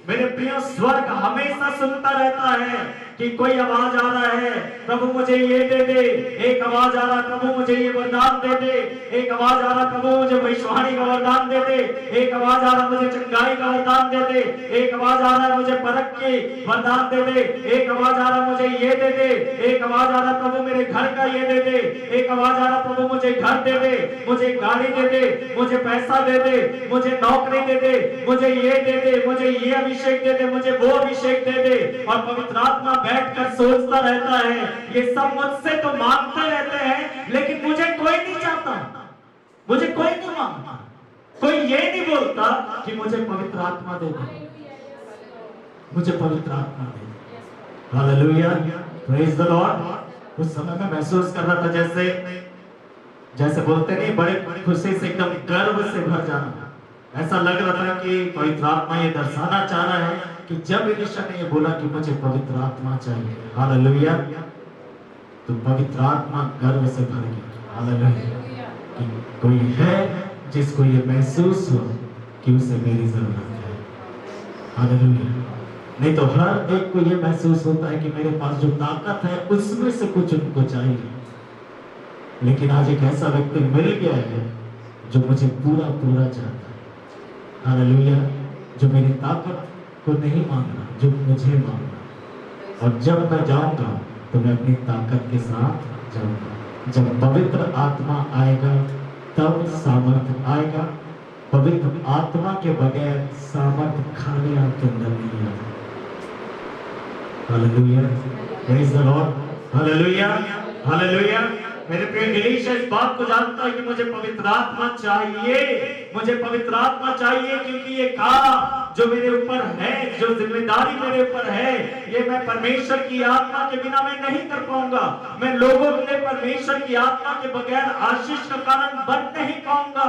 मेरे प्रिय, स्वर्ग हमेशा सुनता रहता है कि कोई आवाज आ रहा है, प्रभु मुझे ये दे दे। एक आवाज आ रहा है, प्रभु मुझे ये वरदान दे दे। एक आवाज आ रहा है, प्रभु मुझे भविष्यवाणी का वरदान दे दे। एक आवाज आ रहा है, मुझे चंगाई का वरदान दे दे। एक आवाज आ रहा है, मुझे परख के वरदान दे दे। एक आवाज आ रहा है, मुझे ये दे दे। एक आवाज आ रहा है, प्रभु मेरे घर का ये दे दे। एक आवाज आ रहा है, प्रभु मुझे घर दे दे, मुझे गाड़ी दे दे, मुझे पैसा दे दे, मुझे नौकरी दे दे, मुझे ये दे दे, मुझे ये अभिषेक दे दे, मुझे वो अभिषेक दे दे। और पवित्र आत्मा बैठकर सोचता रहता है, ये सब मुझसे तो मांगते रहते हैं, लेकिन मुझे कोई नहीं चाहता, मुझे कोई नहीं मांगता। कोई ये नहीं बोलता कि मुझे पवित्र आत्मा दे दे, मुझे पवित्र आत्मा दे दे। Hallelujah, praise the Lord. उस समय में महसूस कर रहा था जैसे बोलते नहीं, बड़े खुशी से एकदम गर्व से भर जाना। ऐसा लग रहा था कि पवित्र आत्मा ये दर्शाना चाह रहा है कि जब एलीशा ने ये बोला कि मुझे पवित्र आत्मा चाहिए, हालेलुया, तो पवित्र आत्मा गर्व से भर गया। हालेलुया, कि कोई है जिसको ये महसूस हो कि उसे मेरी जरूरत है। हालेलुया, नहीं तो हर एक को ये महसूस होता है कि मेरे पास जो ताकत है उसमें से कुछ उनको चाहिए, लेकिन आज एक ऐसा व्यक्ति मिल गया है जो मुझे पूरा पूरा चाहता है। हालेलुया, जो मेरी ताकत को नहीं मांग रहा, जो मुझे मांग रहा। और जब मैं जाऊंगा तो मैं अपनी ताकत के साथ जाऊंगा। जब पवित्र आत्मा आएगा तब सामर्थ्य आएगा। पवित्र आत्मा के बगैर सामर्थ्य खाने आपके अंदर नहीं आता। Hallelujah, praise the Lord, hallelujah, hallelujah. मेरे प्रिय, एलीशा इस बात को जानता है कि मुझे पवित्र आत्मा चाहिए, मुझे पवित्र आत्मा चाहिए, क्योंकि ये काम जो मेरे ऊपर है, जो जिम्मेदारी मेरे ऊपर है, ये मैं परमेश्वर की आत्मा के बिना मैं नहीं कर पाऊंगा। मैं लोगों के लिए परमेश्वर की आत्मा के बगैर आशीष का कारण बन नहीं पाऊंगा।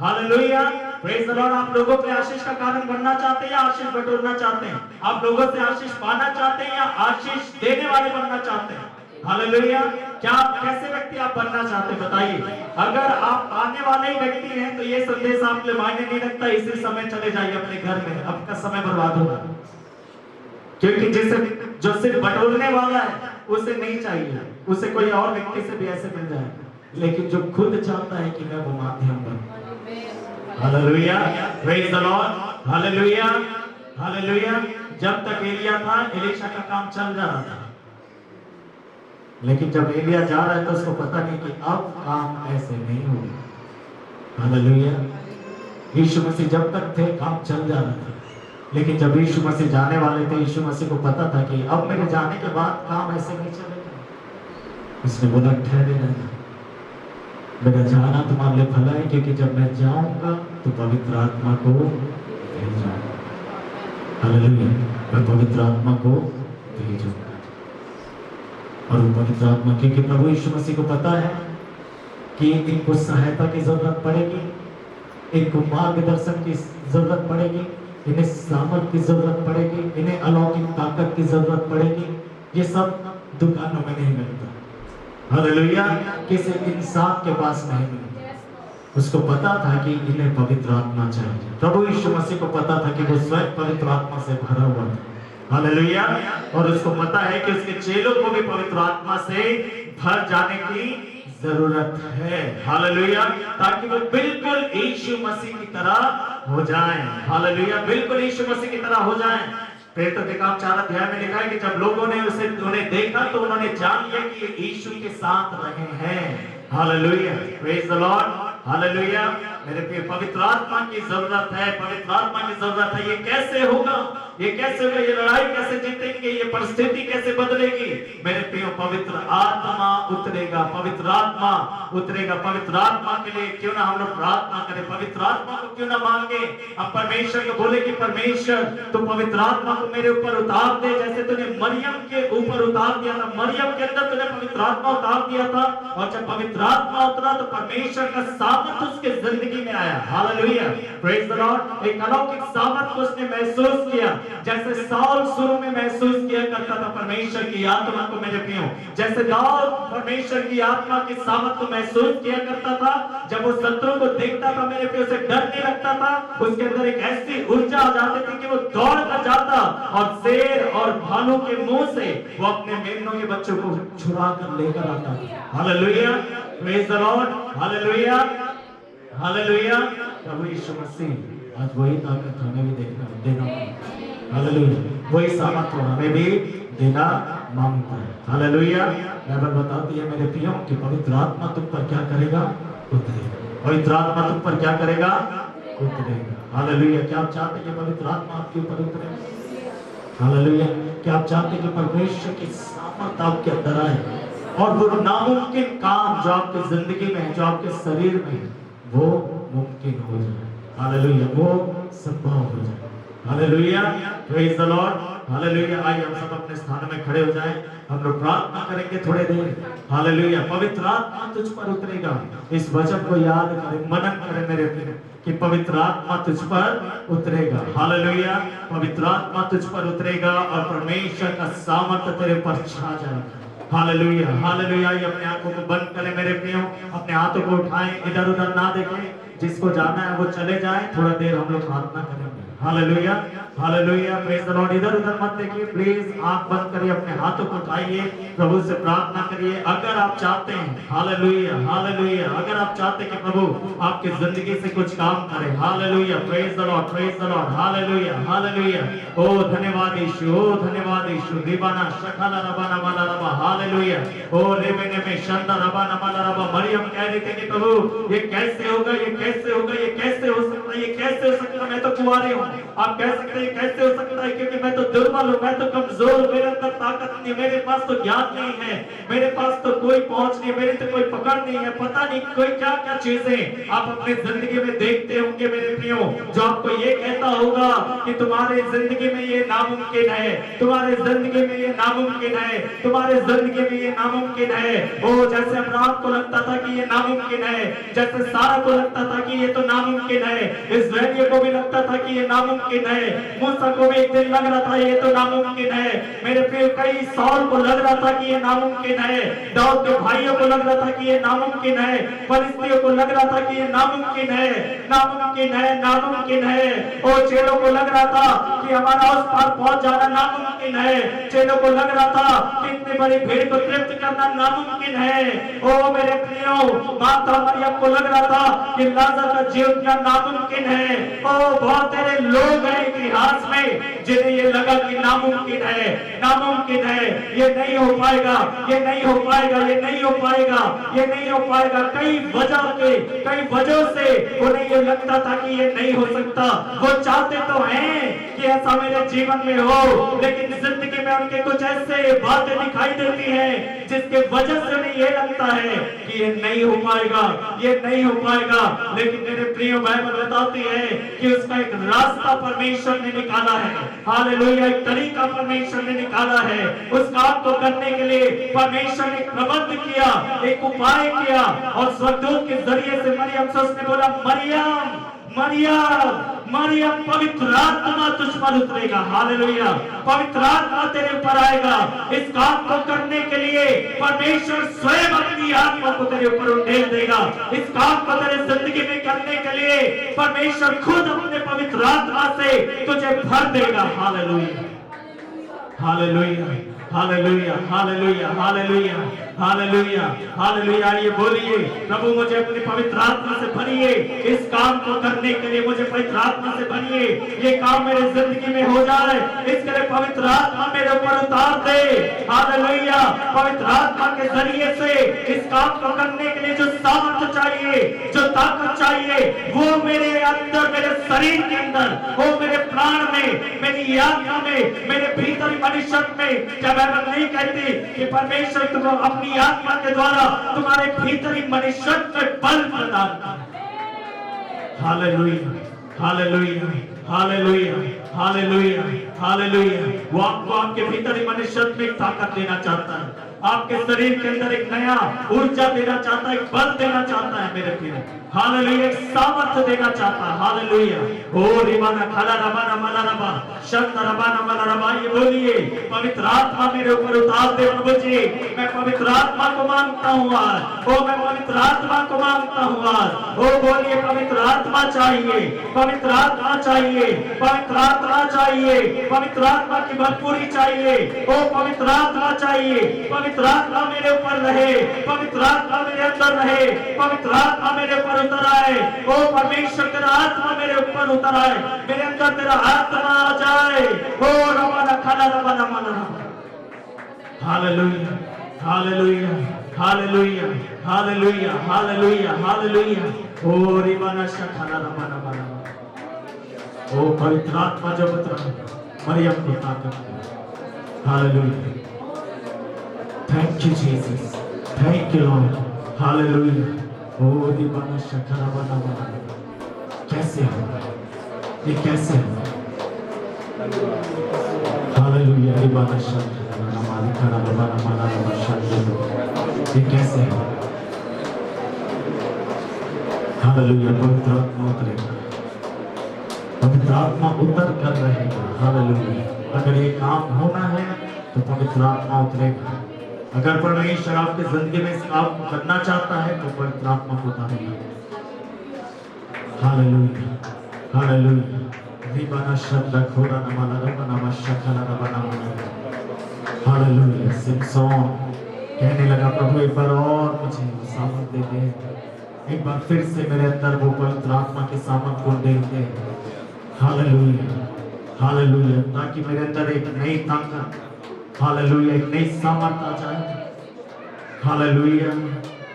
Hallelujah, praise the Lord. आप लोगों पे आशीष का कारण बनना चाहते हैं या आशीष बटोरना चाहते हैं? आप लोगों से आशीष पाना चाहते हैं या आशीष देने वाले बनना चाहते हैं? हालेलुया, क्या कैसे व्यक्ति आप बनना चाहते हैं बताइए। अगर आप पाने वाले ही व्यक्ति हैं तो ये संदेश आपके लिए मायने नहीं रखता। इसी समय चले जाइए अपने घर में, आपका समय बर्बाद होगा। क्योंकि जो सिर्फ बटोरने वाला है उसे नहीं चाहिए, उसे कोई और व्यक्ति से भी ऐसे मिल जाएगा। लेकिन जो खुद चाहता है कि मैं वो माध्यम बनूं। Hallelujah, praise the Lord, hallelujah, hallelujah. जब तक एलिया था, एलीशा का काम चल जा रहा था, लेकिन जब एलिया जा रहा है तो उसको पता नहीं कि अब काम ऐसे नहीं होगा। हालेलुया, यीशु मसीह जब तक थे काम चल जा रहा था, लेकिन जब यीशु मसीह जाने वाले थे, यीशु मसीह को पता था कि अब मेरे जाने के बाद काम ऐसे नहीं चलेगा। उसने बोला ठहरे रहना, मेरा जाना तुम्हारे लिए भला है, क्योंकि जब मैं जाऊंगा तो पवित्र आत्मा को भेजूंगा। हालेलुया, मैं पवित्र आत्मा को भेजूंगा। और वो पवित्र आत्मा, क्योंकि प्रभु यीशु मसीह को पता है कि इनको सहायता की जरूरत पड़ेगी, इनको मार्गदर्शन की जरूरत पड़ेगी, इन्हें सामर्थ की जरूरत पड़ेगी, इन्हें अलौकिक ताकत की जरूरत पड़ेगी। ये सब दुकानों में नहीं मिलता। हालेलुया, किसी इंसान के पास नहीं मिलता। उसको पता था कि इन्हें पवित्र आत्मा चाहिए। प्रभु यीशु मसीह को पता था कि वो स्वयं पवित्र आत्मा से भरा हुआ था। हालेलुया, और उसको पता है कि उसके चेलों को भी पवित्र आत्मा से भर जाने की जरूरत है। हालेलुया, ताकि वो बिल्कुल यीशु मसीह की तरह हो जाएं। हालेलुया, बिल्कुल यीशु मसीह की तरह हो जाएं। प्रेरितों के काम 4 अध्याय में लिखा है कि जब लोगों ने उन्हें देखा तो उन्होंने जान लिया कि ये यीशु के साथ रहे हैं। Hallelujah, praise the Lord, hallelujah. मेरे प्रिय, पवित्र आत्मा की जरूरत है, पवित्र आत्मा की जरूरत है। ये कैसे होगा, ये कैसे होगा, ये लड़ाई कैसे जीतेंगे, ये परिस्थिति कैसे बदलेगी? मेरे प्रिय, पवित्र आत्मा उतरेगा, पवित्र आत्मा उतरेगा। पवित्र आत्मा के लिए क्यों ना हम लोग प्रार्थना करें, पवित्र आत्मा को क्यों ना मांगे। हम परमेश्वर को बोले कि परमेश्वर तो पवित्र आत्मा को मेरे ऊपर उतार दे, जैसे तूने मरियम के ऊपर उतार दिया था। मरियम के अंदर तूने पवित्र आत्मा उतार दिया था, और जब पवित्र आत्मा उतरा तो परमेश्वर का सामर्थ उसके जिंदगी में आया। Hallelujah, praise the Lord. एक अलौकिक सामर्थ को उसने महसूस किया, जैसे साउल शुरू में महसूस किया करता था परमेश्वर की आत्मा को। मेरे प्रियो, जैसे दाऊद परमेश्वर की आत्मा की सामर्थ को महसूस किया करता था, जब वो शत्रु को देखता था मेरे प्रियो, उसे डर नहीं लगता था। उसके अंदर एक ऐसी ऊर्जा आ जाती थी कि वो दौड़ कर जाता और शेर और भालू के मुंह से वो अपने मेमनों के बच्चों को छुड़ा कर लेकर आता। Hallelujah, praise the Lord, hallelujah, hallelujah. प्रभु यीशु मसीह आज वही ताकत हमें भी देना, हालेलुया, वही सामर्थ हमें भी देना मांगता है। हालेलुया। बाइबल बताती है मेरे प्रियो कि पवित्र आत्मा तुम पर क्या करेगा, उतरेगा। पवित्र आत्मा तुम पर क्या करेगा, उतरेगा। हालेलुया। क्या आप चाहते हैं कि पवित्र आत्मा आपके ऊपर उतरे? हालेलुया। क्या आप चाहते हैं कि परमेश्वर की सामर्थ आपके अंदर आए और वो नामुमकिन काम जो आपकी जिंदगी में है, जो आपके शरीर में है, वो मुमकिन हो जाए। हालेलुया, वो संभव हो जाए। Hallelujah, praise the Lord, hallelujah. आइए हम सब अपने स्थान में खड़े हो जाएं, हम लोग प्रार्थना करेंगे थोड़े देर। हालेलुया। पवित्र आत्मा तुझ पर उतरेगा। इस वचन को याद करें, मनन करें मेरे प्रिय, कि पवित्र आत्मा तुझ पर उतरेगा। हालेलुया। पवित्र आत्मा तुझ पर उतरेगा और परमेश्वर का सामर्थ्य तेरे पर छा जाएगा। Hallelujah, hallelujah. ये अपने आंखों को बंद करें मेरे प्रियो, अपने हाथों को उठाएं, इधर उधर ना देखें, जिसको जाना है वो चले जाए। थोड़ा देर हम लोग प्रार्थना करेंगे। Hallelujah, hallelujah. Praise the Lord. इधर उधर मत देखिए, प्लीज आंख बंद करिए, अपने हाथों को उठाइए, प्रभु से प्रार्थना करिए। अगर आप चाहते हैं, हालेलुया, हालेलुया, अगर आप चाहते हैं कि प्रभु आपकी जिंदगी से कुछ काम करे, hallelujah. Praise the Lord, praise the Lord. Hallelujah, hallelujah. ओ धन्यवाद यीशु, ओ धन्यवाद यीशु। रिबाना शखाला रबाना माला रबा, हालेलुया। ओ रेबेने में शंदा रबाना माला रबा। मरियम कह रही थी कि प्रभु ये कैसे होगा, ये कैसे होगा, ये कैसे हो सकता है, ये कैसे हो सकता है, मैं तो कुंवारी हूं। आप कह सकते हैं कैसे हो सकता है, क्योंकि मैं तो दुर्बल हूं, मैं तो कमजोर, मेरे अंदर ताकत नहीं, मेरे पास तो ज्ञान नहीं है, मेरे पास तो कोई पहुंच नहीं, मेरी तो कोई पकड़ नहीं है, पता नहीं कोई क्या क्या चीजें आप अपनी जिंदगी में देखते होंगे मेरे प्रियो, जो आपको ये कहता होगा कि तुम्हारे जिंदगी में ये नामुमकिन है, तुम्हारे जिंदगी में ये नामुमकिन है, तुम्हारे जिंदगी में ये नामुमकिन है। ओ जैसे अब्राहम को लगता था कि ये नामुमकिन है, जैसे सारा को लगता था कि ये तो नामुमकिन है, इस्राएलियों को भी लगता था कि ये नामुमकिन है, मूसा को भी एक दिन लग रहा था ये तो नामुमकिन है मेरे प्रिय। कई साल को लग रहा था कि ये नामुमकिन है, दाऊद के भाइयों को लग रहा था कि ये नामुमकिन है, फलिस्तियों को लग रहा था कि ये नामुमकिन है, नामुमकिन है, नामुमकिन है। और चेलों को लग रहा था कि हमारा उस पार पहुंच जाना नामुमकिन है, चेलों को लग रहा था कि इतनी बड़ी भीड़ को तृप्त करना नामुमकिन है। ओ मेरे प्रियो, माता मरियम को लग रहा था कि लाजर का जीवन नामुमकिन है। ओ बहुत तेरे लोग हैं इतिहास में जिन्हें ये लगा कि नामुमकिन है, नामुमकिन है, ये नहीं हो पाएगा, ये नहीं हो पाएगा, ये नहीं हो पाएगा, ये नहीं हो पाएगा। कई वजहों से उन्हें ये लगता था कि ये नहीं हो सकता। वो चाहते तो हैं कि ऐसा मेरे जीवन में हो, लेकिन जिंदगी में उनके कुछ ऐसे बातें दिखाई देती हैं जिसके वजह से उन्हें ये लगता है कि ये नहीं हो पाएगा, ये नहीं हो पाएगा। लेकिन मेरे प्रिय बाइबल बताती है कि उसका एक रास्ता परमेश्वर ने निकाला है। हालेलुया, एक तरीका परमेश्वर ने निकाला है। उस काम को करने के लिए परमेश्वर ने प्रबंध किया, एक उपाय किया, और स्वर्गदूत के जरिए से मरियम से उसने बोला, मरियम मरियम मरियम, पवित्र आत्मा तुझ पर उतरेगा। हालेलुया, पवित्र आत्मा तेरे ऊपर आएगा। इस काम को करने के लिए परमेश्वर स्वयं अपनी आत्मा को तेरे ऊपर उंडेल देगा। इस काम को तेरे जिंदगी में करने के लिए परमेश्वर खुद अपने पवित्र आत्मा से तुझे भर देगा। Hallelujah, hallelujah, hallelujah, hallelujah, hallelujah, hallelujah, hallelujah. ये बोलिए, प्रभु मुझे अपनी पवित्र आत्मा से भरिए, इस काम को करने के लिए मुझे पवित्र आत्मा से भरिए, ये काम मेरे जिंदगी में हो जाए, इसके लिए पवित्र आत्मा मेरे ऊपर उतार दे। हालेलुया, पवित्र आत्मा के जरिए से इस काम को करने के लिए जो सामर्थ्य चाहिए, जो ताकत चाहिए, वो मेरे अंदर, मेरे शरीर के अंदर, वो मेरे प्राण में, मेरी आत्मा में, मेरे भीतरी मनुष्य में। क्या बाइबल नहीं कहती कि परमेश्वर तुमको अपनी आत्मा के द्वारा तुम्हारे भीतरी मनुष्य में बल प्रदान करता है। Hallelujah, hallelujah, hallelujah, hallelujah, hallelujah. वो आपको आपके भीतरी मनुष्य में ताकत देना चाहता है, आपके शरीर के अंदर एक नया ऊर्जा देना चाहता है, एक बल देना चाहता है मेरे प्रिय। हालेलुया, एक सामर्थ्य देना चाहता है। हालेलुया। ओ रिबाना खाला रबाना माला रबा, शंत रबाना माला रबा। ये बोलिए, पवित्र आत्मा मेरे ऊपर उतार दे प्रभु जी। मैं पवित्र आत्मा को मांगता हूँ आज। ओ मैं पवित्र आत्मा को मांगता हूँ आज। ओ बोलिए, पवित्र आत्मा चाहिए, पवित्र आत्मा चाहिए, पवित्र आत्मा चाहिए, पवित्र आत्मा की भरपूरी चाहिए। ओ पवित्र आत्मा चाहिए, पवित्र आत्मा मेरे ऊपर रहे, पवित्र आत्मा मेरे अंदर रहे, पवित्र आत्मा मेरे ऊपर उतर आए। ओ परमेश्वर, तेरा आत्मा मेरे ऊपर उतर आए, मेरे अंदर तेरा आत्मा आ जाए। ओ रबाना खाना रबाना माना। Hallelujah, hallelujah, hallelujah, hallelujah, hallelujah, hallelujah. ओ रिबाना शखाना रबाना माना। ओ पवित्र आत्मा जो उतरा मरियम को ताकत दे। Hallelujah, thank you Jesus, thank you Lord. Hallelujah. ओ दीवाना शखरा बना बना, कैसे हो, ये कैसे हो? हालेलुया। रिबाना शब्द हमारी खड़ा रबाना माला रबा शब्द ये कैसे है? हालेलुया। पवित्र आत्मा उतरेगा, पवित्र आत्मा उतर कर रहेगा। हालेलुया। अगर ये काम होना है तो पवित्र आत्मा उतरेगा। अगर परमेश्वर आपकी जिंदगी में इस काम को करना चाहता है तो पवित्र आत्मा को उतारेगा। Hallelujah, hallelujah. रिबाना शब्द खोरा नमाला रबाना मशखला रबाना माला। हालेलुया। सिमसोन कहने लगा, प्रभु एक बार और मुझे सामर्थ दे दे, एक बार फिर से मेरे अंदर वो पवित्र आत्मा के सामर्थ को दे दे। Hallelujah, hallelujah. ताकि मेरे अंदर एक नई ताकत, हालेलुया, एक नई सामर्थ आ जाए। Hallelujah,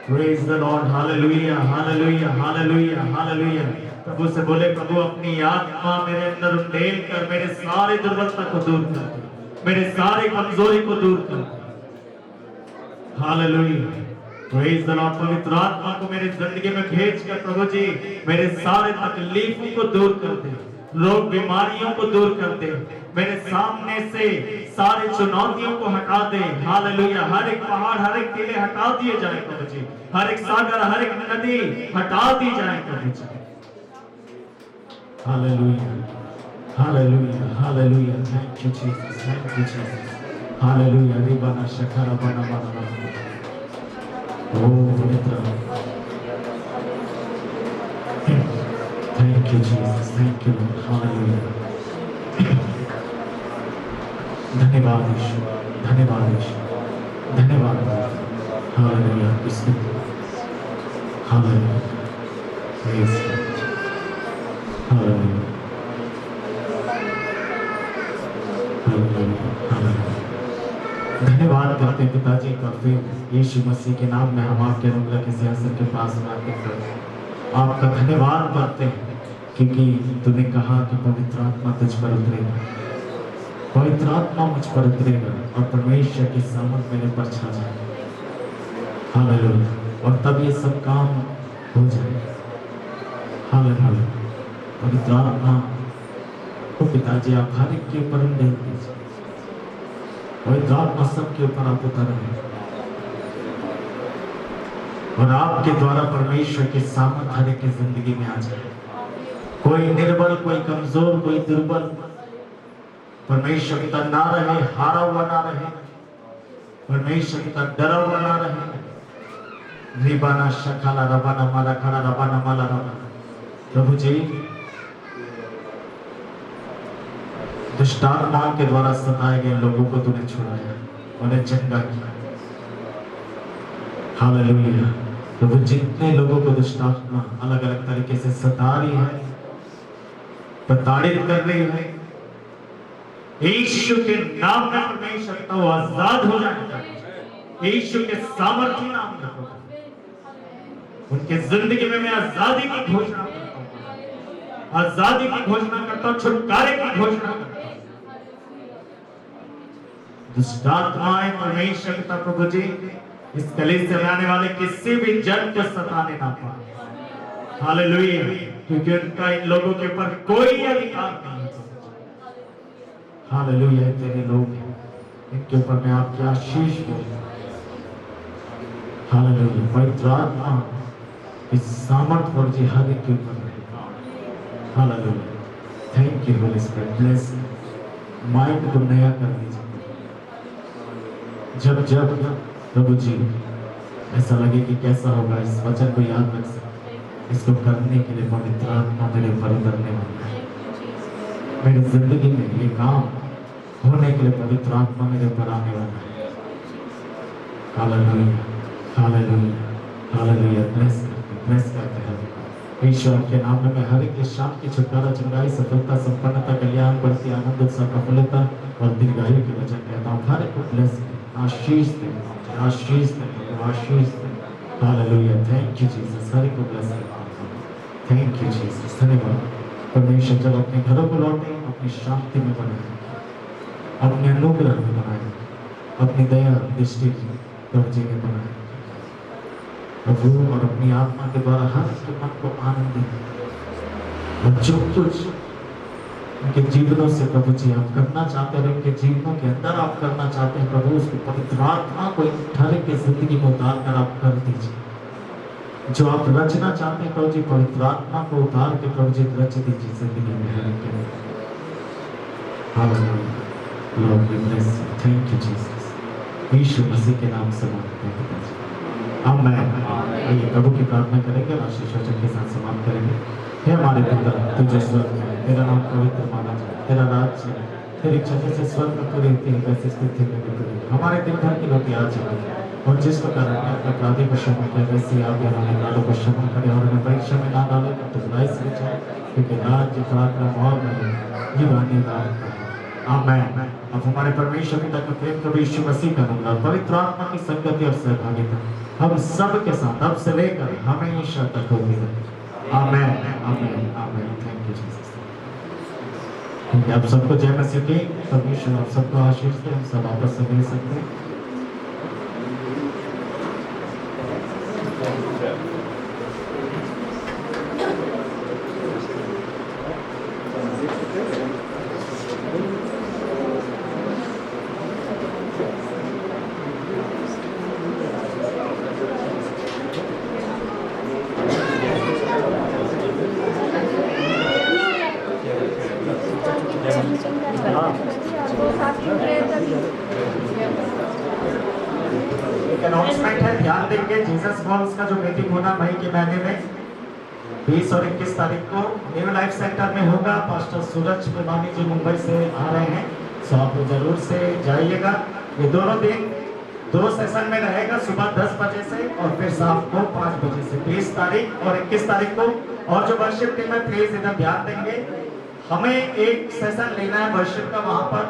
praise the Lord. Hallelujah, hallelujah, hallelujah, hallelujah. प्रभु से बोले, प्रभु अपनी आत्मा मेरे अंदर उंडेल कर मेरे सारे दुर्बलता को दूर कर दे, मेरे सारे कमजोरी को दूर कर दे। Hallelujah, praise the Lord. पवित्र आत्मा को मेरी जिंदगी में भेज कर प्रभु जी मेरे सारे तकलीफों को दूर कर दे, रोग बीमारियों को दूर कर दे, मेरे सामने से सारे चुनौतियों को हटा दे। हालेलुया। हर एक पहाड़, हर एक टीले हटा दिए जाए प्रभु जी, हर एक सागर, हर एक नदी हटा दी जाए प्रभु जी। Hallelujah, hallelujah, hallelujah. Thank you Jesus, thank you Jesus. Hallelujah. रिबाना शखरा बना बना। ओ पवित्र, thank you Jesus, thank you Lord. Hallelujah. धन्यवाद यीशु, धन्यवाद यीशु, धन्यवाद। Hallelujah. Hallelujah, praise God. Hallelujah, hallelujah, hallelujah. धन्यवाद करते हैं पिताजी का, फिर यीशु मसीह के नाम में हम आपके अनुग्रह के सिंहासन के पास आते हैं, आपका धन्यवाद करते हैं क्योंकि तूने कहा कि पवित्र आत्मा तुझ पर उतरेगा, पवित्र आत्मा मुझ पर उतरेगा और परमेश्वर की सामर्थ मेरे पर छा जाए। हालेलुया। और तब ये सब काम हो जाए। हालेलुया। पवित्र आत्मा को पिताजी आप हर एक के ऊपर उंडेल दीजिए, पवित्र आत्मा सबके ऊपर आप उतर और आपके द्वारा परमेश्वर की सामर्थ हर एक की जिंदगी में आ जाए। कोई निर्बल, कोई कमजोर, कोई दुर्बल परमेश्वर की तरह ना रहे, हारा हुआ ना रहे, परमेश्वर की तरह डरा हुआ ना रहे। रिबाना शखाला रबाना माला खड़ा रबाना माला रबाना। प्रभु जी दुष्ट आत्माओं के द्वारा सताए गए लोगों को तूने छुड़ाया, उन्हें चंगा किया। हालेलुया। प्रभु जितने लोगों को दुष्ट आत्मा अलग अलग तरीके से सता रही है, प्रताड़ित कर रही है, यीशु के नाम में परमेश्वर का वो आजाद हो जाए। यीशु के सामर्थ्य नाम में उनके जिंदगी में मैं आजादी की घोषणा करता हूँ, आजादी की घोषणा करता हूँ, छुटकारे की घोषणा करता हूँ। दुष्ट आत्माएं परमेश्वर का प्रभु जी इस कलीसिया में आने वाले किसी भी जन को सताने ना पाए। हालेलुया। क्योंकि उनका इन लोगों के ऊपर कोई अधिकार नहीं है। हालेलुया। तेरे लोग हैं, इनके ऊपर मैं आपकी आशीष बोलूं। हालेलुया। पवित्र आत्मा इस सामर्थ पर जी हर एक के ऊपर रहेगा। Hallelujah. Thank you Holi spirit. Bless mind को नया कर दीजिए। जब जब प्रभु जी ऐसा लगे कि कैसा होगा, इस वचन को याद रख सकते, इसको करने के लिए पवित्र आत्मा मेरे ऊपर उतरने वाला है। मेरी जिंदगी में ये काम होने के लिए पवित्र आत्मा मेरे ऊपर आने वाला है। Hallelujah, hallelujah, hallelujah. ब्लेस करते हैं ईश्वर के नाम में। मैं हर एक शांति, छुटकारा, चंगाई, सफलता, संपन्नता, कल्याण, बढ़ती आनंद, उत्साह, प्रफुल्लता और दीर्घायु के वचन कहता हूँ। हर एक को ब्लेस करें, आशीष दें, आशीष दें, आशीष दें। हालेलुया। Thank you Jesus. हर एक को ब्लेस करता हूँ। Thank you Jesus. धन्यवाद। परमेश्वर जब अपने घरों को लौटे, अपनी शांति में बनाए, अपने अनुग्रह में बनाए, अपनी दया दृष्टि प्रभु जी ने बनाए प्रभु, और अपनी आत्मा के द्वारा हर के मन को आनंद दे। और जो कुछ उनके जीवनों से प्रभु जी आप करना चाहते हैं, उनके जीवनों के अंदर आप करना चाहते हैं प्रभु, उसको पवित्र आत्मा को ढाले के जिंदगी में उतार कर आप कर दीजिए। जो आप रचना चाहते हैं प्रभु जी, पवित्र आत्मा को उतार के प्रभु जी रच दीजिए जिंदगी में हर एक के लिए। Hallelujah, Lord we bless you, thank you Jesus, Yeshu Masih के नाम से मांगते हैं पिताजी, आमीन। आइए प्रभु की प्रार्थना करेंगे और आशीष वचन के साथ समाप्त करेंगे। हे हमारे पिता तुझे स्वर्ग में, तेरा नाम पवित्र माना जाए, तेरा राज्य आए, तेरी इच्छा जैसे स्वर्ग में पूरी होती है वैसे इस पृथ्वी में भी पूरी हो। हमारे दिन भर की रोटी आज हमें, और जिस प्रकार हमने अपने अपराधी को क्षमा किया वैसे आप भी हमारे अपराधों को क्षमा करें, और हमें परीक्षा में ना डालें तो बुराई से बचाएं, क्योंकि राज्य पराक्रम और महिमा युगान्य आपका है, आमीन। अब हमारे परमेश्वर पिता का प्रेम प्रभु यीशु मसीह का अनुग्रह, पवित्र आत्मा की संगति और सहभागिता हम सब के साथ अब से लेकर हमेशा तक होती रहे, आमीन, आमीन, आमीन। Thank you Jesus. आप सबको जय मसीह की, परमेश्वर आप सबको आशीष दे, हम सब आपस से मिल सकते हैं। एक अनाउंसमेंट है, ध्यान देंगे। जीसस वॉल्स का जो मीटिंग होना मई के महीने में 20 और 21 तारीख को न्यू लाइफ सेंटर में होगा। पास्टर सूरज प्रभानी जी मुंबई से आ रहे हैं, सो आप जरूर से जाइएगा। ये दोनों दिन 2 सेशन में रहेगा, सुबह 10 बजे से और फिर शाम को 5 बजे से, 20 तारीख और 21 तारीख को। और जो वर्शिप टीम है प्लीज इधर ध्यान देंगे, हमें एक सेशन लेना है वर्शिप का वहां पर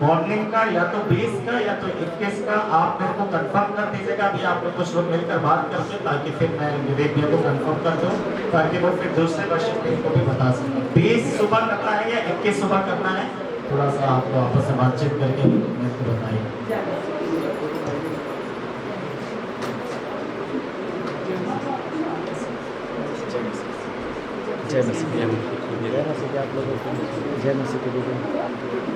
मॉर्निंग का, या तो 20 का या तो 21 का। आप मेरे को कंफर्म कर दीजिएगा, अभी आप लोग कुछ लोग मिलकर बात करके, ताकि फिर मैं विवेक भैया को कंफर्म कर दूं, ताकि वो फिर दूसरे वर्शिप टीम को भी बता सकें। 20 सुबह करना है या 21 सुबह करना है, थोड़ा सा आपको आपस में बातचीत करके मेरे को बताइए। जय मसीह। आप लोगों को जय मसीह।